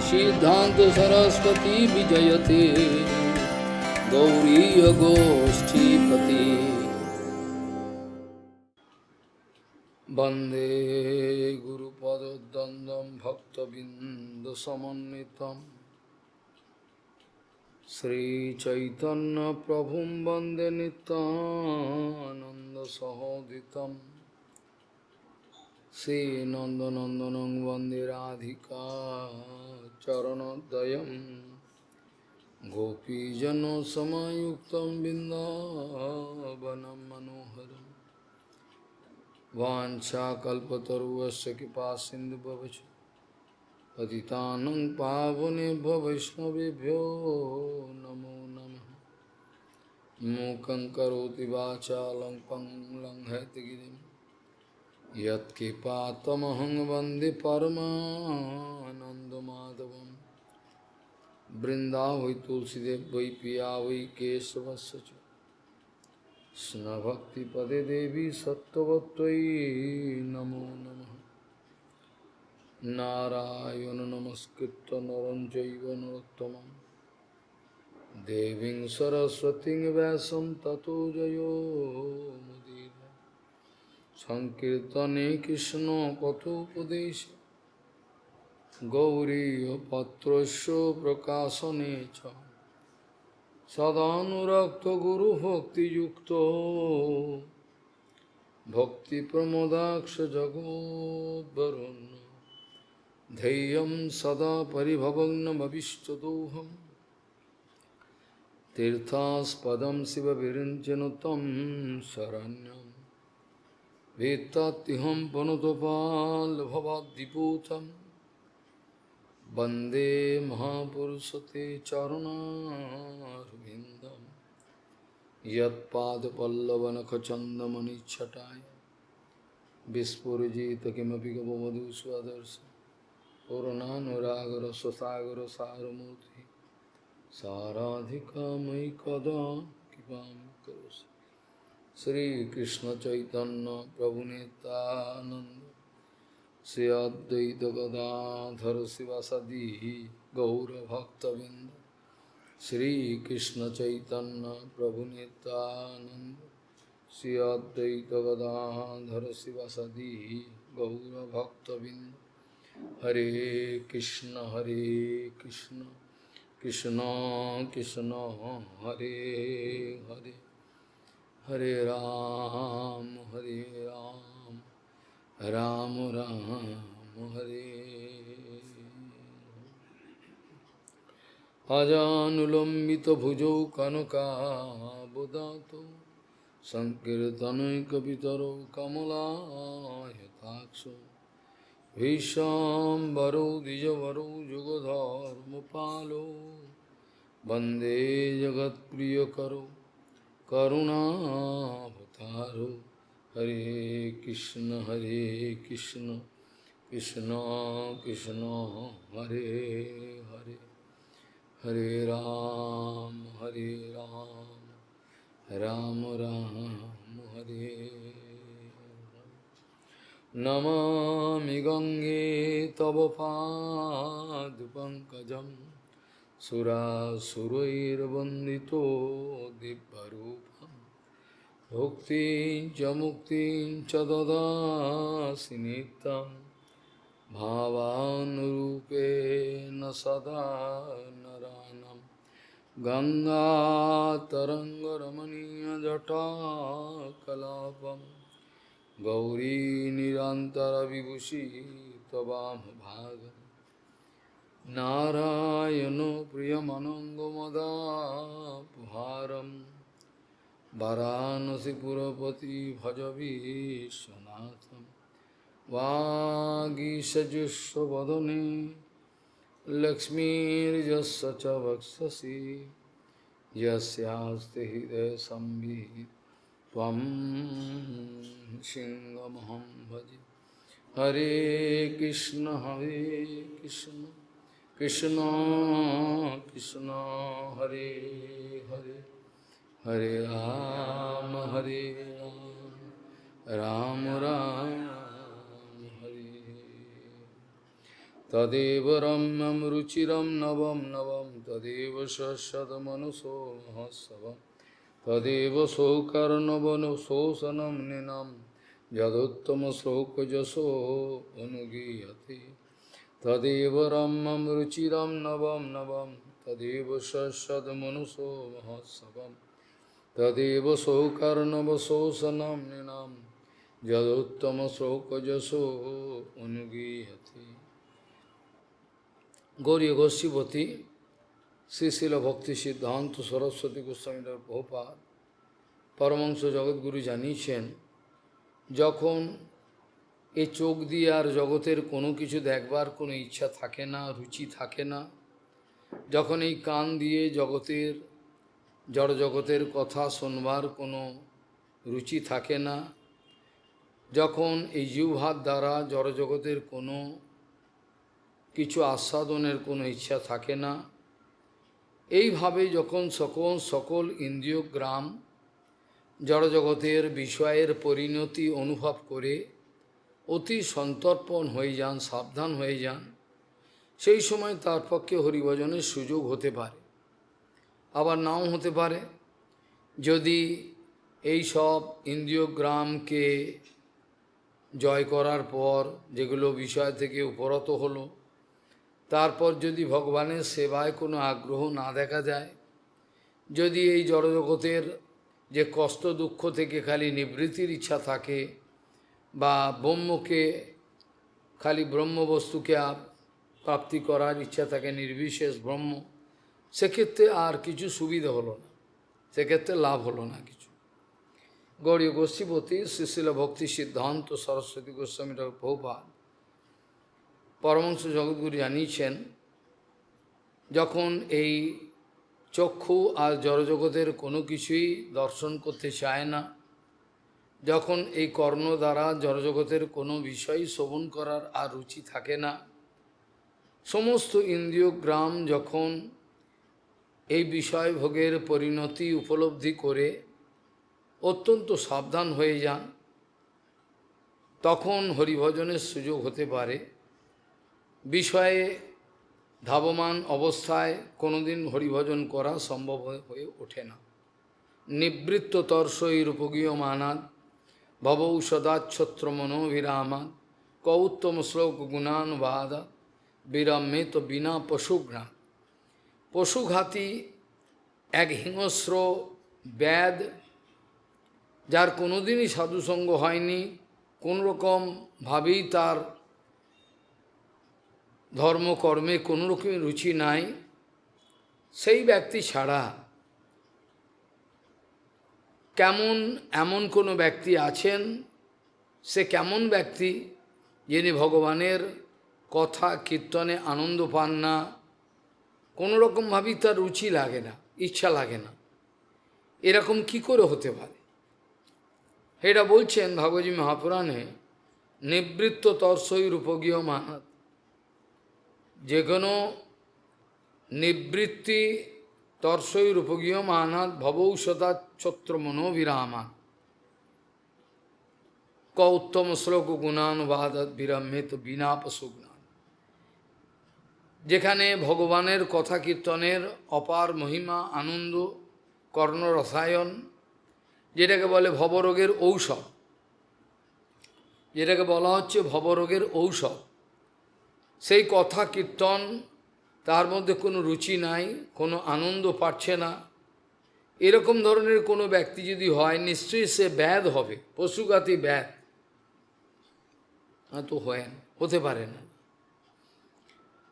सिद्धांत सरस्वती विजयते गौरीय गोष्ठीपति वंदे गुरुपदद्वन्द्वं भक्तबिंदसमन्वितं श्रीचैतन्यप्रभुं वन्दे नित्यानन्दसहोदितं श्रीनन्दनन्दनं वन्दे राधिका चरणोदयं गोपीजनसमायुक्तं बिन्दावनं मनोहरं वाञ्छाकल्पतरुश्च कृपासिन्धुभवच पतितानं पावनेभ्यो वैष्णवेभ्यो नमो नमः। मूकं करोति वाचालं पङ्गुं लङ्घयति यत्कृपातमहं वन्दे परमानन्दमाधवं। वृन्दावै तुलसीदेव वै पिया वै केशवस्य च कृष्णभक्तिपदे देवी सत्त्ववत्त्वयि नमो नमः। नारायण नमस्कृत्य नरं चैव नरोत्तमं देवीं सरस्वतीं व्यासं ततो जयो मुदीरये। संकीर्तने कृष्ण कथोपदेशे गौरीयपत्रस्य प्रकाशने च सदानुरक्तो गुरुभक्तियुक्तो भक्तिप्रमोदाक्ष जगोद्वरुन् धैर्यं सदा परिभवग्नमभिष्टदोहं तीर्थास्पदं शिवविरिञ्चनु तं शरण्यं वेत्तात्युहं पुनतपाल्भवाद्दिपूतं वन्दे महापुरुषते चरणारविन्दं यत्पादपल्लवनखचन्दमनिच्छटाय विस्फुरिजित किमपि गपवधू स्वदर्शि पूर्णानुरागर स्वसागर सारमूर्ति साराधिका मयि कदा कृपां करोसि। श्रीकृष्ण चैतन्य प्रभु नित्यानंद श्री अद्वैत गदाधर शिवासादि गौरभक्तबिंद श्रीकृष्ण चैतन्य प्रभु नित्यानंद श्री अद्वैत गदाधर शिवासादि गौरभक्तबिंद। हरे कृष्ण कृष्ण कृष्ण हरे हरे हरे राम राम राम हरे। अजानुलंबित भुजौ कनकाबुदातो संकीर्तनैकपितरो कमलायताक्षो विश्वाम्बरो द्विजवरो जुगधर्मपालो वन्दे जगत्प्रियकरो करुणावतारो। हरे कृष्ण कृष्ण कृष्ण हरे हरे हरे राम राम राम हरे। नमामि गंगे तव पादपङ्कजं सुरासुरैर्वन्दितो दिव्यरूपं भुक्तिं च मुक्तिं च ददासि नित्यं भावानुरूपेण सदा नरानं। गङ्गातरङ्गरमणीयजटाकलापं गौरी निरन्तरविभूषि त्ववामभागं। नारायणो प्रियमनङ्गमदापहारं वाराणसीपुरपति भजवीशनाथं। वागीशजुष्वदने लक्ष्मीर्यस्य च वक्षसि यस्यास्ति हृदयसंवित् त्वं सिंहमहं भजे। हरे कृष्ण कृष्ण कृष्ण हरे हरे हरे राम राम राम हरे। তদেব রম্যম রুচিরম নবম নবম তদেব সৎসদমনুষো মহোৎসবম তদেব সৌকর্ণবন শোষণম নিনম যদুত্তম শ্লোকযশো অনুগীয়তে তদেব রম্যম রুচিরম নবম নবম তদেব সৎসদমনুষো মহোৎসবম তদেব সৌকর্ণবশোষণম নিনম যদুত্তম শ্লোকযশো অনুগীয়তে। গৌরী গোস্বীপতি শ্রীশিল ভক্তি সিদ্ধান্ত সরস্বতী গোস্বামী প্রভুপাদ পরমহংস জগৎগুরু জানিয়েছেন, যখন এই চোখ দিয়ে আর জগতের কোনো কিছু দেখবার কোনো ইচ্ছা থাকে না, রুচি থাকে না, যখন এই কান দিয়ে জগতের জড়জগতের কথা শোনবার কোনো রুচি থাকে না, যখন এই জিহ্বার দ্বারা জড়জগতের কোনো কিছু আস্বাদনের কোনো ইচ্ছা থাকে না, এইভাবে যখন সকল ইন্দ্রিয় গ্রাম জড়জগতের বিষয়ের পরিণতি অনুভব করে অতি সন্তর্পণ হয়ে যান, সাবধান হয়ে যান, সেই সময় তার পক্ষে হরিভজনের সুযোগ হতে পারে, আবার নাও হতে পারে। যদি এই সব ইন্দ্রিয় গ্রামকে জয় করার পর যেগুলো বিষয় থেকে উপরত হলো, তারপর যদি ভগবানের সেবায় কোনো আগ্রহ না দেখা যায়, যদি এই জড়জগতের যে কষ্ট দুঃখ থেকে খালি নিবৃত্তির ইচ্ছা থাকে, বা ব্রহ্মকে খালি ব্রহ্মবস্তুকে প্রাপ্তি করার ইচ্ছা থাকে, নির্বিশেষ ব্রহ্ম, সেক্ষেত্রে আর কিছু সুবিধা হলো না, সেক্ষেত্রে লাভ হলো না কিছু। গৌরী গোস্বীপতি শ্রীশিল ভক্তি সিদ্ধান্ত সরস্বতী গোস্বামী প্রভুপাদ পরমহংস জগৎগুরু জানিয়েছেন, যখন এই চক্ষু আর জড়জগতের কোনো কিছুই দর্শন করতে চায় না, যখন এই কর্ণ দ্বারা জড়জগতের কোনো বিষয় শ্রবণ করার আর রুচি থাকে না, সমস্ত ইন্দ্রিয় গ্রাম যখন এই বিষয় ভোগের পরিণতি উপলব্ধি করে অত্যন্ত সাবধান হয়ে যান, তখন হরিভজনের সুযোগ হতে পারে। বিষয়ে ধাবমান অবস্থায় কোনোদিন হরিভজন করা সম্ভব হয়ে ওঠে না। নিবৃত্ত তর্ষৈরূপগীয়মানাদ ভবৌ সদাচ্ছত্র মনোভিরামাদ কৌত্তম শ্লোক গুণানুবাদা বিরম্যে তো বিনা পশুঘ্রাত। পশুঘাতী এক হিংস্র ব্যাদ, যার কোনোদিনই সাধুসঙ্গ হয়নি, কোনোরকমভাবেই তার ধর্মকর্মে কোনো রকমের রুচি নাই, সেই ব্যক্তি ছাড়া এমন কোনো ব্যক্তি আছেন? সে কেমন ব্যক্তি যিনি ভগবানের কথা কীর্তনে আনন্দ পান না, কোনো রকমভাবেই তার রুচি লাগে না, ইচ্ছা লাগে না? এরকম কি করে হতে পারে? এটা বলছেন ভাগবতী মহাপুরাণে, নিবৃত্ত তর্ষৈরূপগীয় মানাত, যে কোনো নিবৃত্তি তর্ষৈরূপগীয় মানাত ভবৌষদা ছত্র মনোবিরামা ক উত্তম শ্লোক গুণানুবাদত বিরম্যেত বিনা পশুজ্ঞান। যেখানে ভগবানের কথা কীর্তনের অপার মহিমা, আনন্দ, কর্ণরসায়ন, যেটাকে বলে ভবরোগের ঔষধ, যেটাকে বলা হচ্ছে ভবরোগের ঔষধ, সেই কথা কীর্তন, তার মধ্যে কোনো রুচি নাই, কোনো আনন্দ পাচ্ছে না, এরকম ধরনের কোনো ব্যক্তি যদি হয়, নিশ্চয়ই সে ব্যাধ হবে, পশুঘাতী ব্যাধ। তো হতে পারে না।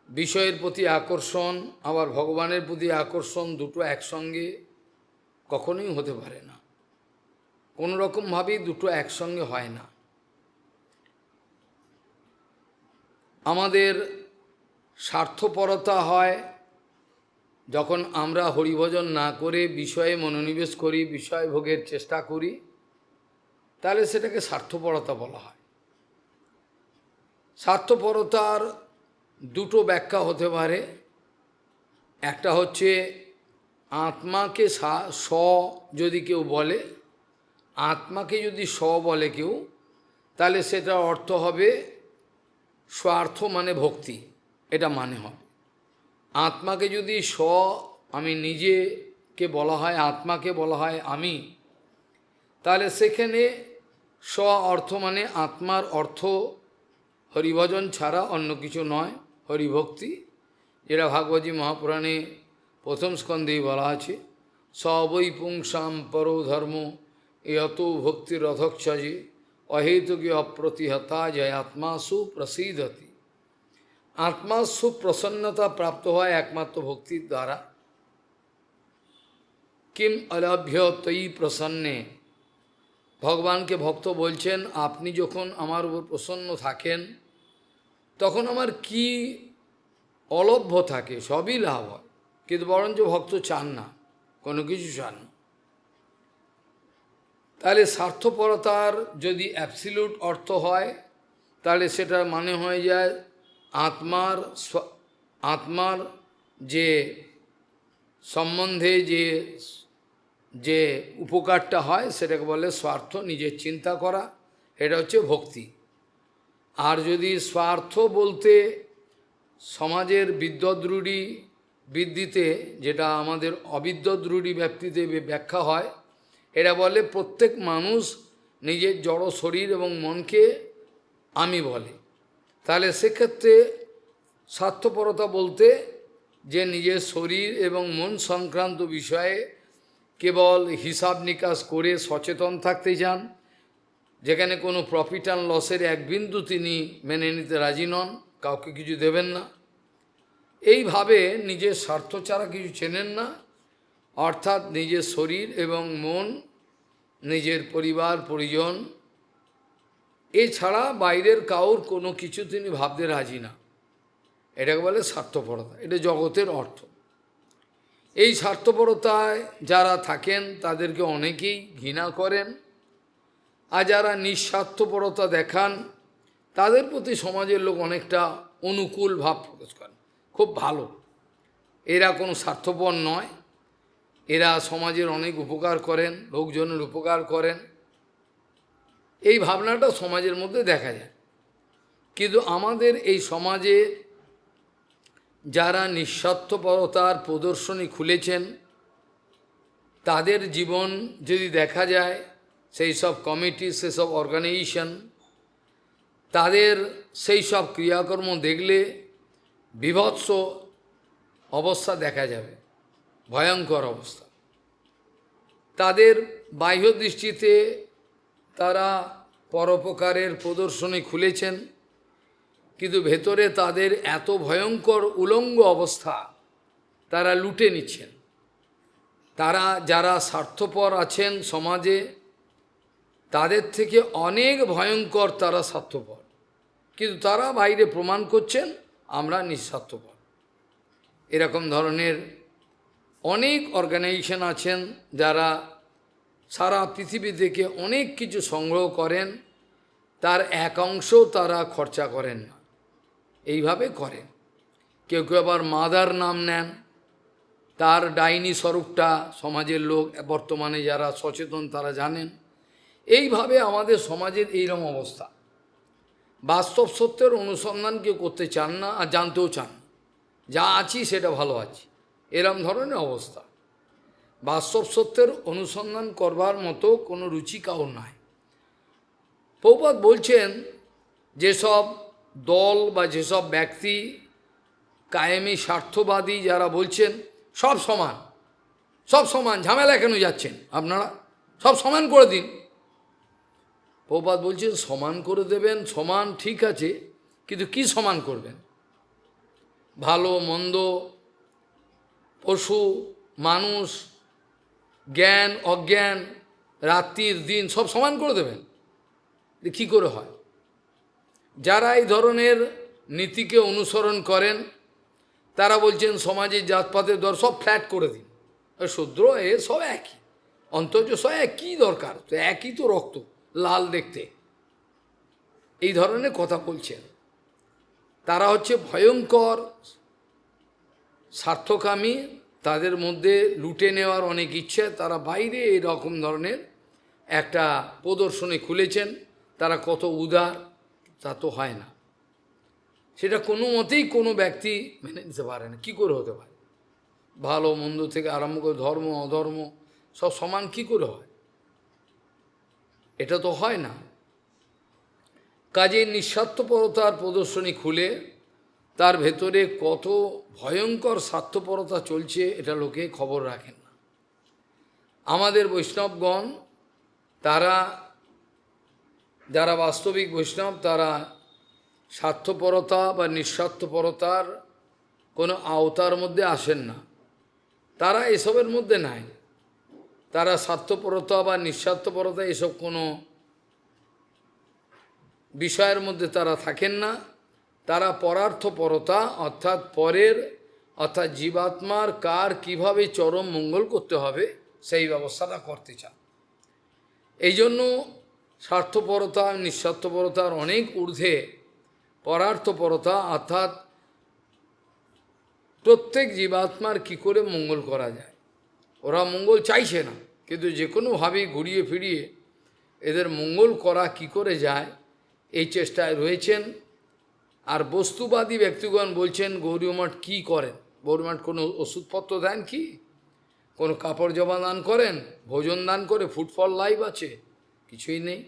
বিষয়ের প্রতি আকর্ষণ আবার ভগবানের প্রতি আকর্ষণ, দুটো একসঙ্গে কখনোই হতে পারে না, কোনো রকমভাবেই দুটো একসঙ্গে হয় না। আমাদের স্বার্থপরতা হয় যখন আমরা হরিভজন না করে বিষয়ে মনোনিবেশ করি, বিষয় ভোগের চেষ্টা করি, তাহলে সেটাকে স্বার্থপরতা বলা হয়। স্বার্থপরতার দুটো ব্যাখ্যা হতে পারে। একটা হচ্ছে আত্মাকে স যদি কেউ বলে, আত্মাকে যদি স বলে কেউ, তাহলে সেটার অর্থ হবে স্বার্থ মানে ভক্তি, এটা মানে হবে। আত্মাকে যদি আমি নিজেকে বলা হয়, আত্মাকে বলা হয় আমি, তাহলে সেখানে অর্থ মানে আত্মার অর্থ হরিভজন ছাড়া অন্য কিছু নয়, হরিভক্তি, যেটা ভাগবতী মহাপুরাণে প্রথম স্কন্ধেই বলা আছে, সবৈ পুংসাম পরো ধর্ম এত ভক্তির রথক্ষজে অহেতুকি অপ্রতিহতা জয় আত্মাসু প্রসিদ্ধতি। আত্মাসু প্রসন্নতা প্রাপ্ত হয় একমাত্র ভক্তির দ্বারা। কিম অলভ্য তৈ প্রসন্নে, ভগবানকে ভক্ত বলছেন, আপনি যখন আমার উপর প্রসন্ন থাকেন তখন আমার কি অলভ্য থাকে, সবই লাভ হয়, কিন্তু বরঞ্চ ভক্ত চান না, কোনো কিছু চান না। তাহলে স্বার্থপরতার যদি অ্যাবসলিউট অর্থ হয়, তাহলে সেটার মানে হয়ে যায় আত্মার যে সম্বন্ধে যে উপকারটা হয় সেটাকে বলে স্বার্থ, নিজের চিন্তা করা, এটা হচ্ছে ভক্তি। আর যদি স্বার্থ বলতে সমাজের বিদ্যদ্রূঢ়ি বৃদ্ধিতে, যেটা আমাদের অবিদ্যদ্রূঢ়ি ব্যক্তিতে ব্যাখ্যা হয়, এরা বলে প্রত্যেক মানুষ নিজের জড় শরীর এবং মনকে আমি বলে। তাহলে সেক্ষেত্রে স্বার্থপরতা বলতে যে নিজের শরীর এবং মন সংক্রান্ত বিষয়ে কেবল হিসাব নিকাশ করে সচেতন থাকতে চান, যেখানে কোনো প্রফিট অ্যান্ড লসের এক বিন্দু তিনি মেনে নিতে রাজি নন, কাউকে কিছু দেবেন না, এইভাবে নিজের স্বার্থ ছাড়া কিছু চেনেন না, অর্থাৎ নিজের শরীর এবং মন, নিজের পরিবার পরিজন, এছাড়া বাইরের কাউর কোনো কিছু তিনি ভাবতে রাজি না, এটাকে বলে স্বার্থপরতা। এটা জগতের অর্থ। এই স্বার্থপরতায় যারা থাকেন তাদেরকে অনেকেই ঘৃণা করেন, আর যারা নিঃস্বার্থপরতা দেখান তাদের প্রতি সমাজের লোক অনেকটা অনুকূল ভাব প্রকাশ করেন, খুব ভালো, এরা কোনো স্বার্থপর নয়, এরা সমাজের অনেক উপকার করেন, লোকজনের উপকার করেন, এই ভাবনাটা সমাজের মধ্যে দেখা যায়। কিন্তু আমাদের এই সমাজে যারা নিঃস্বার্থপরতার প্রদর্শনী খুলেছেন, তাদের জীবন যদি দেখা যায়, সেই সব কমিটি, সেসব অর্গানাইজেশন, তাদের সেই সব ক্রিয়াকর্ম দেখলে বীভৎস অবস্থা দেখা যাবে, ভয়ঙ্কর অবস্থা। তাদের বাহ্য দৃষ্টিতে তারা পরোপকারের প্রদর্শনী খুলেছেন, কিন্তু ভেতরে তাদের এত ভয়ঙ্কর উলঙ্গ অবস্থা, তারা লুটে নিচ্ছেন। তারা যারা স্বার্থপর আছেন সমাজে, তাদের থেকে অনেক ভয়ঙ্কর তারা স্বার্থপর, কিন্তু তারা বাইরে প্রমাণ করছেন আমরা নিঃস্বার্থপর। এরকম ধরনের অনেক অর্গানাইজেশন আছেন যারা সারা পৃথিবী থেকে অনেক কিছু সংগ্রহ করেন, তার এক অংশ তারা খরচা করেন না, এইভাবে করেন। কেউ কেউ আবার মাদার নাম নেন, তার ডাইনি স্বরূপটা সমাজের লোক বর্তমানে যারা সচেতন তারা জানেন। এইভাবে আমাদের সমাজের এইরকম অবস্থা, বাস্তব সত্যের অনুসন্ধান কেউ করতে চান না, আর জানতেও চান না, যা আছি সেটা ভালো আছি, এরম ধরনের অবস্থা। বাস্তব সত্যের অনুসন্ধান করবার মতো কোনো রুচি কাউর নাই। প্রভুপাদ বলছেন, যেসব দল বা যেসব ব্যক্তি কায়েমি স্বার্থবাদী যারা বলছেন সব সমান, সব সমান, ঝামেলা কেন যাচ্ছেন আপনারা, সব সমান করে দিন। প্রভুপাদ বলছেন সমান করে দেবেন, সমান ঠিক আছে, কিন্তু কি সমান করবেন? ভালো মন্দ, পশু মানুষ, জ্ঞান অজ্ঞান, রাত্রির দিন সব সমান করে দেবেন? কী করে হয়? যারা এই ধরনের নীতিকে অনুসরণ করেন তারা বলছেন সমাজের জাতপাতের দর সব ফ্ল্যাট করে দিন, শূদ্র এ সব একই, অন্তর্য সব একই দরকার, তো একই তো রক্ত লাল দেখতে, এই ধরনের কথা বলছেন। তারা হচ্ছে ভয়ঙ্কর স্বার্থকামী, তাদের মধ্যে লুটে নেওয়ার অনেক ইচ্ছে, তারা বাইরে এরকম ধরনের একটা প্রদর্শনী খুলেছেন, তারা কত উদার তা তো হয় না। সেটা কোনো মতেই কোনো ব্যক্তি মেনে নিতে পারে না। কী করে হতে পারে? ভালো মন্দ থেকে আরম্ভ করে ধর্ম অধর্ম সব সমান কি করে হয়? এটা তো হয় না। কাজে নিঃস্বার্থপরতার প্রদর্শনী খুলে তার ভেতরে কত ভয়ঙ্কর স্বার্থপরতা চলছে এটা লোকে খবর রাখেন না। আমাদের বৈষ্ণবগণ তারা যারা বাস্তবিক বৈষ্ণব তারা স্বার্থপরতা বা নিঃস্বার্থপরতার কোনো আওতার মধ্যে আসেন না। তারা এসবের মধ্যে নাই। তারা স্বার্থপরতা বা নিঃস্বার্থপরতা এসব কোনো বিষয়ের মধ্যে তারা থাকেন না। তারা পরার্থপরতা অর্থাৎ পরের অর্থাৎ জীবাত্মার কার কিভাবে চরম মঙ্গল করতে হবে সেই ব্যবস্থাটা করতে চান। এই জন্য স্বার্থপরতা নিঃস্বার্থপরতার অনেক ঊর্ধ্বে পরার্থপরতা অর্থাৎ প্রত্যেক জীবাত্মার কি করে মঙ্গল করা যায়। ওরা মঙ্গল চাইছে না, কিন্তু যে কোনোভাবেই ঘুরিয়ে ফিরিয়ে এদের মঙ্গল করা কি করে যায় এই চেষ্টায় রয়েছেন। আর বস্তুবাদী ব্যক্তিগণ বলছেন গৌরীমঠ কী করেন? গৌরীমঠ কোনো ওষুধপত্র দেন কি? কোনো কাপড় জমা দান করেন? ভোজন দান করে ফুড ফর লাইফ আছে? কিছুই নেই।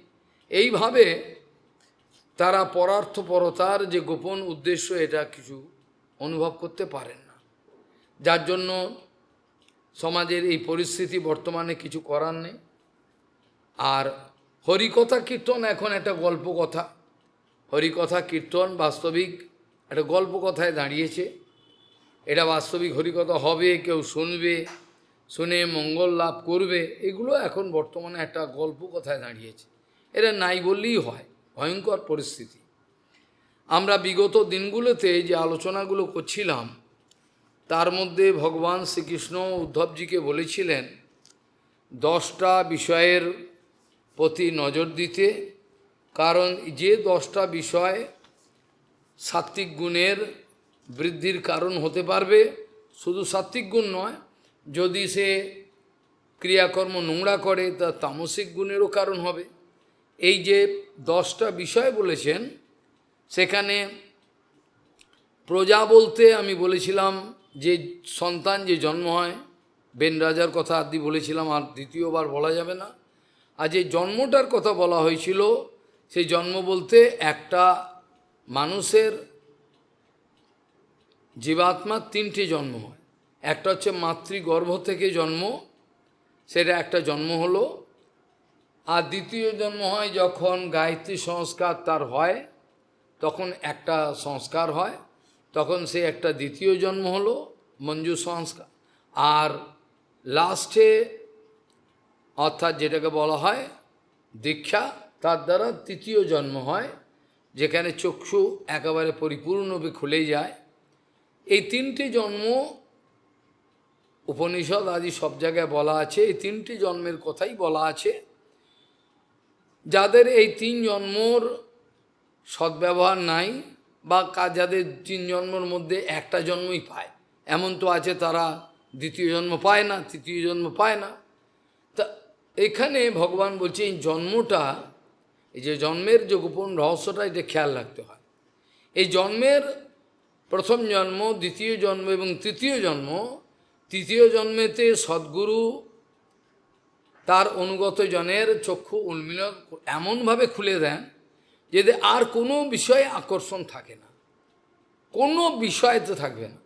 এইভাবে তারা পরার্থপরতার যে গোপন উদ্দেশ্য এটা কিছু অনুভব করতে পারেন না, যার জন্য সমাজের এই পরিস্থিতি বর্তমানে কিছু করার নেই। আর হরিকথা কীর্তন এখন একটা গল্প কথা। হরিকথা কীর্তন বাস্তবিক একটা গল্প কথায় দাঁড়িয়েছে। এটা বাস্তবিক হরিকথা হবে, কেউ শুনবে, শুনে মঙ্গল লাভ করবে, এগুলো এখন বর্তমানে একটা গল্প কথায় দাঁড়িয়েছে। এটা নাই বললেই হয়, ভয়ঙ্কর পরিস্থিতি। আমরা বিগত দিনগুলোতে যে আলোচনাগুলো করছিলাম তার মধ্যে ভগবান শ্রীকৃষ্ণ উদ্ধবজিকে বলেছিলেন 10টা বিষয়ের প্রতি নজর দিতে, কারণ যে 10টা বিষয় সাত্ত্বিক গুণের বৃদ্ধির কারণ হতে পারবে। শুধু সাত্ত্বিক গুণ নয়, যদি সে ক্রিয়াকর্ম নোংরা করে তা তামসিক গুণেরও কারণ হবে। এই যে 10টা বিষয় বলেছেন, সেখানে প্রজা বলতে আমি বলেছিলাম যে সন্তান যে জন্ম হয়, বেন রাজার কথা আদি বলেছিলাম, আর দ্বিতীয়বার বলা যাবে না। আর যে জন্মটার কথা বলা হয়েছিল, সেই জন্ম বলতে একটা মানুষের জীবাত্মার 3টে জন্ম হয়। একটা হচ্ছে মাতৃগর্ভ থেকে জন্ম, সেটা একটা জন্ম হলো। আর দ্বিতীয় জন্ম হয় যখন গায়ত্রী সংস্কার তার হয়, তখন একটা সংস্কার হয়, তখন সে একটা দ্বিতীয় জন্ম হলো মঞ্জু সংস্কার। আর লাস্টে অর্থাৎ যেটাকে বলা হয় দীক্ষা, তার দ্বারা তৃতীয় জন্ম হয়, যেখানে চক্ষু একেবারে পরিপূর্ণভাবে খুলে যায়। এই 3টে জন্ম উপনিষদ আদি সব জায়গায় বলা আছে, এই 3টে জন্মের কথাই বলা আছে। যাদের এই 3 জন্মর সদ্ব্যবহার নাই, বা যাদের 3 জন্মের মধ্যে একটা জন্মই পায়, এমন তো আছে তারা দ্বিতীয় জন্ম পায় না, তৃতীয় জন্ম পায় না। তা এখানে ভগবান বলছে এই জন্মটা, এই যে জন্মের যে গোপন রহস্যটা, এটা খেয়াল রাখতে হয়। এই জন্মের প্রথম জন্ম, দ্বিতীয় জন্ম এবং তৃতীয় জন্ম, তৃতীয় জন্মেতে সদ্গুরু তার অনুগত জনের চক্ষু উন্মীলন এমনভাবে খুলে দেন যাতে আর কোনো বিষয়ে আকর্ষণ থাকে না, কোনো বিষয়তে থাকবে না।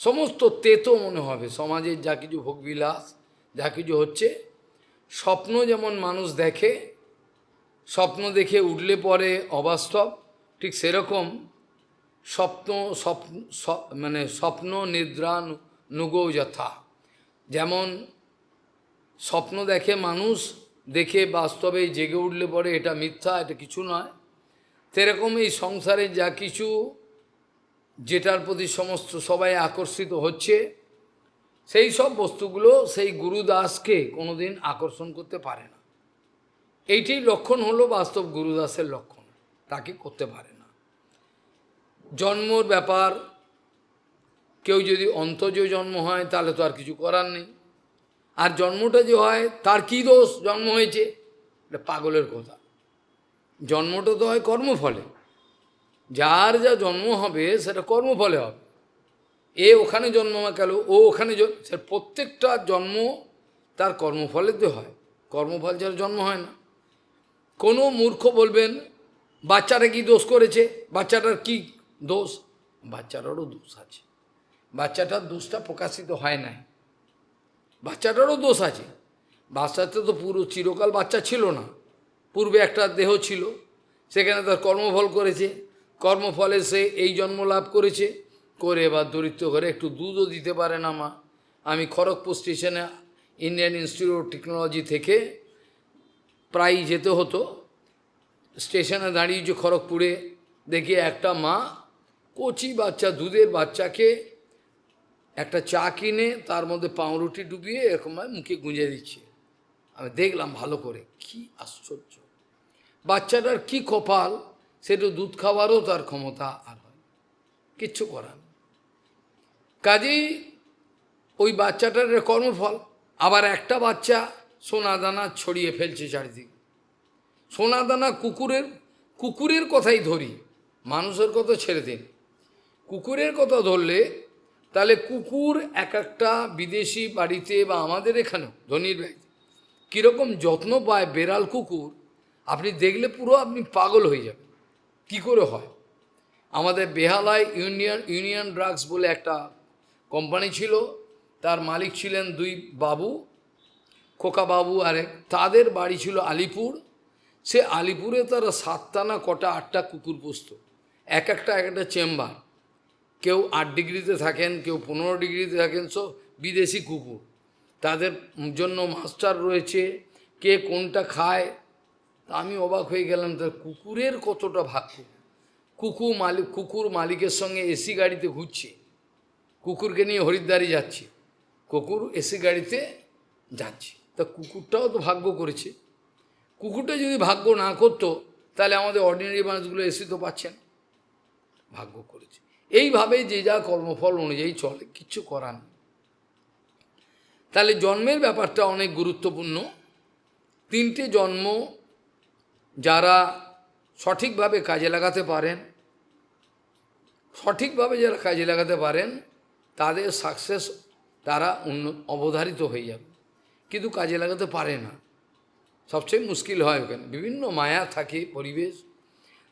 সমস্ত তেতো মনে হবে সমাজের যা কিছু ভোগবিলাস যা কিছু হচ্ছে। স্বপ্ন যেমন মানুষ দেখে, স্বপ্ন দেখে উঠলে পরে অবাস্তব, ঠিক সেরকম স্বপ্ন মানে স্বপ্ন নিদ্রা নুগো যথা, যেমন স্বপ্ন দেখে মানুষ, দেখে বাস্তবে জেগে উঠলে পরে এটা মিথ্যা, এটা কিছু নয়, সেরকম এই সংসারে যা কিছু যেটার প্রতি সমস্ত সবাই আকর্ষিত হচ্ছে, সেই সব বস্তুগুলো সেই গুরুদাসকে কোনোদিন আকর্ষণ করতে পারে না। এইটি লক্ষণ হলো বাস্তব গুরুদাসের লক্ষণ, তাকে করতে পারে না। জন্মর ব্যাপার, কেউ যদি অন্তর্জ জন্ম হয় তাহলে তো আর কিছু করার নেই। আর জন্মটা যে হয় তার কি দোষ, জন্ম হয়েছে, এটা পাগলের কথা। জন্মটা তো হয় কর্মফলে, যার যা জন্ম হবে সেটা কর্মফলে হবে। এ ওখানে জন্ম গেল, ও ওখানে প্রত্যেকটা জন্ম তার কর্মফলেতে হয়, কর্মফল ছাড়া জন্ম হয় না। কোনো মূর্খ বলবেন বাচ্চাটা কি দোষ করেছে, বাচ্চাটার কি দোষ, বাচ্চাটারও দোষ আছে, বাচ্চাটার দোষটা প্রকাশিত হয় নাই, বাচ্চাটারও দোষ আছে। বাচ্চাটা তো পুরো চিরকাল বাচ্চা ছিল না, পূর্বে একটা দেহ ছিল, সেখানে তার কর্মফল করেছে, কর্মফলে সে এই জন্ম লাভ করেছে, করে এবার দরিদ্র ঘরে একটু দুধও দিতে পারে না মা। আমি খড়গপুর স্টেশনে ইন্ডিয়ান ইনস্টিটিউট অফ টেকনোলজি থেকে প্রায় যেতে হতো, স্টেশনে দাঁড়িয়ে যে খড়গপুরে দেখি একটা মা কচি বাচ্চা, দুধের বাচ্চাকে একটা চা কিনে তার মধ্যে পাউরুটি ডুবিয়ে এরকম মুখে গুঁজে দিচ্ছে। আমি দেখলাম ভালো করে, কি আশ্চর্য, বাচ্চাটার কি কপাল, সেটা দুধ খাওয়ারও তার ক্ষমতা আর হয়, কিচ্ছু করার। কাজেই ওই বাচ্চাটার কর্মফল। আবার একটা বাচ্চা সোনা দানা ছড়িয়ে ফেলছে চারিদিকে, সোনা দানা কুকুরের কথাই ধরি, মানুষের কথা ছেড়ে দিন, কুকুরের কথা ধরলে তাহলে কুকুর এক একটা বিদেশি বাড়িতে বা আমাদের এখানেও ধনীর বাড়িতে কীরকম যত্ন পায় বেড়াল কুকুর, আপনি দেখলে পুরো আপনি পাগল হয়ে যাবেন। কি করে হয়? আমাদের বেহালায় ইউনিয়ন ড্রাগস বলে একটা কোম্পানি ছিল, তার মালিক ছিলেন দুই বাবু, খোকা বাবু আরেক, তাদের বাড়ি ছিল আলিপুর। সে আলিপুরে তারা 7টা না কটা 8টা কুকুর পুষত, এক একটা চেম্বার, কেউ 8 ডিগ্রিতে থাকেন, কেউ 15 ডিগ্রিতে থাকেন, সব বিদেশি কুকুর, তাদের জন্য মাস্টার রয়েছে, কে কোনটা খায়। তা আমি অবাক হয়ে গেলাম, তার কুকুরের কতটা ভাগ্য। কুকুর মালিকের সঙ্গে এসি গাড়িতে ঘুরছে, কুকুরকে নিয়ে হরিদ্বারে যাচ্ছে, কুকুর এসি গাড়িতে যাচ্ছে, তা কুকুরটাও তো ভাগ্য করেছে। কুকুরটা যদি ভাগ্য না করতো তাহলে আমাদের অর্ডিনারি মানুষগুলো এসি তো পাচ্ছেন, ভাগ্য করেছে। এইভাবে যে যা কর্মফল অনুযায়ী চলে, কিচ্ছু করার নেই। তাহলে জন্মের ব্যাপারটা অনেক গুরুত্বপূর্ণ। 3টে জন্ম যারা সঠিকভাবে কাজে লাগাতে পারেন, যারা কাজে লাগাতে পারেন তাদের সাকসেস, তারা অবধারিত হয়ে যাবে। কিন্তু কাজে লাগাতে পারে না, সবচেয়ে মুশকিল হয় ওখানে, বিভিন্ন মায়া থাকে, পরিবেশ।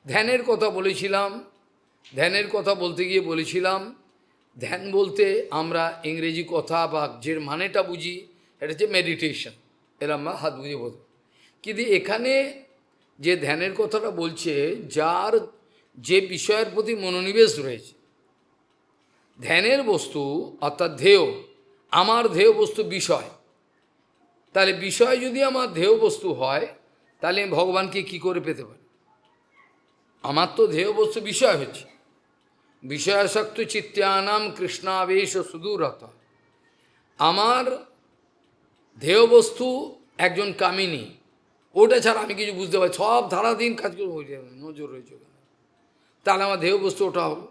ধ্যানের কথা বলেছিলাম, ধ্যানের কথা বলতে গিয়ে বলেছিলাম, ধ্যান বলতে আমরা ইংরেজি কথা বা যে মানেটা বুঝি এটা হচ্ছে মেডিটেশন, এরা আমরা হাত বুঝে বলতে। কিন্তু এখানে যে ধ্যানের কথাটা বলছে, যার যে বিষয়ের প্রতি মনোনিবেশ রয়েছে, ধ্যানের বস্তু অর্থাৎ ধেয়, আমার ধেয় বস্তু বিষয়, তাহলে বিষয় যদি আমার ধেয় বস্তু হয় তাহলে আমি ভগবানকে কি করে পেতে পারি? আমার তো ধেয় বস্তু বিষয় হচ্ছে, বিষয়াসক্ত চিত্তানাম কৃষ্ণাবেশ সুদূরত। আমার ধেয় বস্তু একজন কামিনী, ওটা ছাড়া আমি কিছু বুঝতে পারি, সব ধারাধীন কাজ করে হয়ে যাবে, নজর রয়েছে, তাহলে আমার ধেয় বস্তু ওটা হবে।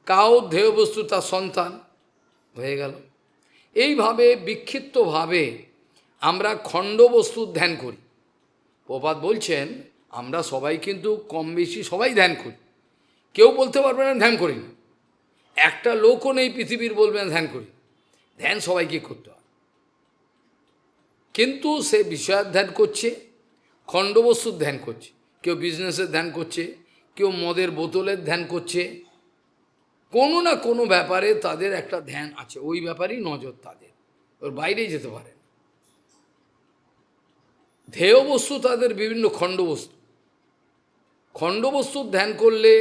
কাউ ধেয় বস্তু তার সন্তান হয়ে গেল। এইভাবে বিক্ষিপ্তভাবে আমরা খণ্ড বস্তুর ধ্যান করি। প্রপাত বলছেন আমরা সবাই কিন্তু কম বেশি সবাই ধ্যান করি, কেউ বলতে পারবে না ধ্যান করি না, একটা লোকও নেই পৃথিবীর বলবে না ধ্যান করি। ধ্যান সবাইকে করতে হয়, কিন্তু সে বিষয়ের ধ্যান করছে, খণ্ডবস্তুর ধ্যান করছে, কেউ বিজনেসের ধ্যান করছে, কেউ মদের বোতলের ধ্যান করছে, কোনো না কোনো ব্যাপারে তাদের একটা ধ্যান আছে, ওই ব্যাপারেই নজর তাদের, ওর বাইরেই যেতে পারে না। ধেয় বস্তু তাদের বিভিন্ন খণ্ডবস্তু, খণ্ডবস্তুর ধ্যান করলে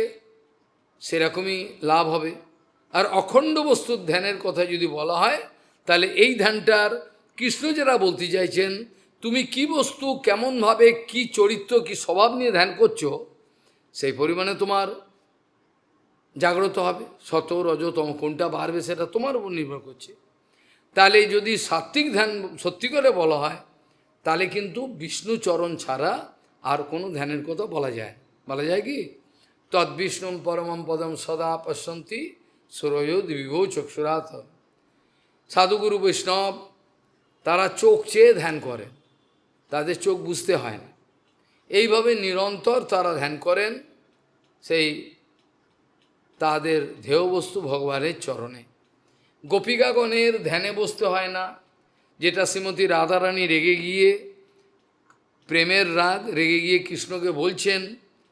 সেরকমই লাভ হবে। আর অখণ্ড বস্তুর ধ্যানের কথা যদি বলা হয় তাহলে এই ধ্যানটার কৃষ্ণ যারা বলতে চাইছেন, তুমি কি বস্তু, কেমনভাবে, কি চরিত্র, কি স্বভাব নিয়ে ধ্যান করছো, সেই পরিমাণে তোমার জাগ্রত হবে। শত রজতম কোনটা বাড়বে সেটা তোমার উপর নির্ভর করছে। তাহলে যদি সাত্ত্বিক ধ্যান সত্যি করে বলা হয় তাহলে কিন্তু বিষ্ণুচরণ ছাড়া আর কোনো ধ্যানের কথা বলা যায় কি? তদ্বিষ্ণু পরমম পদম সদা পশ্যন্তি সুরয়ো বিভো চক্ষুরাত। সাধুগুরু বৈষ্ণব তারা চোখ চেয়ে ধ্যান করেন, তাদের চোখ বুঝতে হয় না, এইভাবে নিরন্তর তারা ধ্যান করেন। সেই তাদের ধ্যেয় বস্তু ভগবানের চরণে। গোপিকাগণের ধ্যানে বসতে হয় না, যেটা শ্রীমতী রাধারানী রেগে গিয়ে, প্রেমের রাগ, রেগে গিয়ে কৃষ্ণকে বলছেন,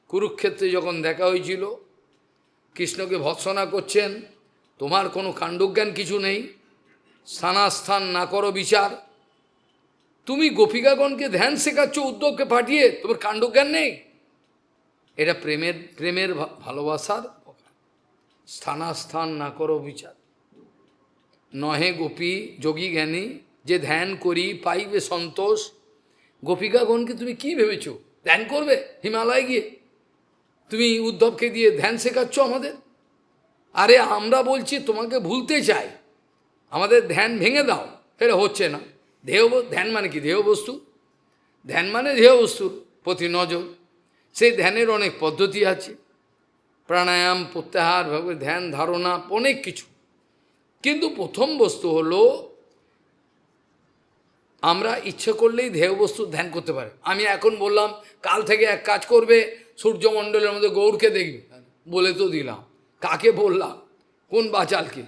কুরুক্ষেত্রে যখন দেখা হয়েছিল, কৃষ্ণকে ভৎসনা করছেন, তোমার কোনো কাণ্ডজ্ঞান কিছু নেই, স্থানাস্থান না করো বিচার, তুমি গোপিকাগণকে ধ্যান শেখাচ্ছ উদ্ধবকে পাঠিয়ে, তোমার কাণ্ডজ্ঞান নেই। এটা প্রেমের ভালোবাসার স্থানাস্থান না করো বিচার। নহে গোপী যোগী জ্ঞানী, যে ধ্যান করি পাইবে সন্তোষ। গোপিকাগণকে তুমি কি ভেবেছ ধ্যান করবে হিমালয়ে গিয়ে? তুমি উদ্ধবকে দিয়ে ধ্যান শেখাচ্ছ আমাদের। আরে আমরা বলছি তোমাকে ভুলতে চাই, আমাদের ধ্যান ভেঙে দাও, এটা হচ্ছে না। ধ্যান মানে কি? দেহ বস্তু। ধ্যান মানে দেহ বস্তুর প্রতি নজর। সেই ধ্যানের অনেক পদ্ধতি আছে, প্রাণায়াম, প্রত্যাহার, ভাবে ধ্যান ধারণা, অনেক কিছু। কিন্তু প্রথম বস্তু হলো আমরা ইচ্ছে করলেই দেহ বস্তু ধ্যান করতে পারি। আমি এখন বললাম কাল থেকে এক কাজ করবে, সূর্যমণ্ডলের মধ্যে গৌরকে দেখবে, বলে তো দিলাম, কাকে বললাম? কোন বাচালকে?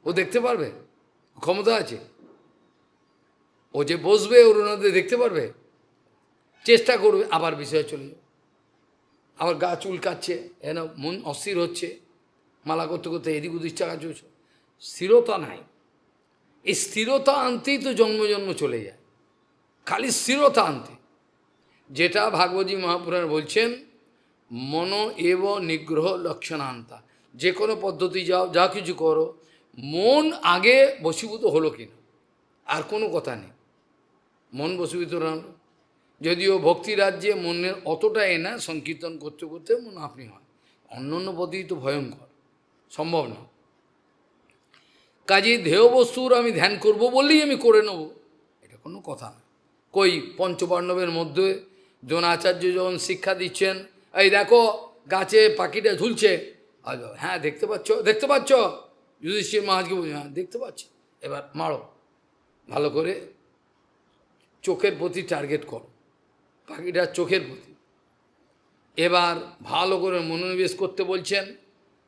ও দেখতে পারবে? ক্ষমতা আছে? ও যে বসবে ওর মধ্যে দেখতে পারবে? চেষ্টা করবে, আবার বিষয়ে চলে যাবে, আবার গা চুলকাচ্ছে, যেন মন অস্থির হচ্ছে, মালা করতে করতে এদিক ওদিক চাকা চলছে, স্থিরতা নাই। এই স্থিরতা আনতেই তো জন্ম জন্ম চলে যায়, খালি স্থিরতা আনতে। যেটা ভাগবতী মহাপুরাণ বলছেন, মন এব নিগ্রহ লক্ষণান্তা। যে কোনো পদ্ধতি যাও, যা কিছু করো, মন আগে বশীভূত হলো কিনা, আর কোনো কথা নেই। মন বশীভূত না, যদিও ভক্তি রাজ্যে মনের অতটা না, সংকীর্তন করতে করতে মন আপনি হয়, অন্য অন্য পদ্ধতি তো ভয়ঙ্কর, সম্ভব না। কাজেই দেহ বস্তুর আমি ধ্যান করব বললেই আমি করে নেব, এটা কোনো কথা না। কই পঞ্চপাণ্ডবের মধ্যে দ্রোণাচার্য যখন শিক্ষা দিচ্ছেন, এই দেখো গাছে পাখিটা ঝুলছে, হ্যাঁ দেখতে পাচ্ছ, দেখতে পাচ্ছ? যুধিষ্ঠির মহারাজকে বলছে, হ্যাঁ দেখতে পাচ্ছি, এবার মারো, ভালো করে চোখের প্রতি টার্গেট করো, পাখিটার চোখের প্রতি। এবার ভালো করে মনোনিবেশ করতে বলছেন।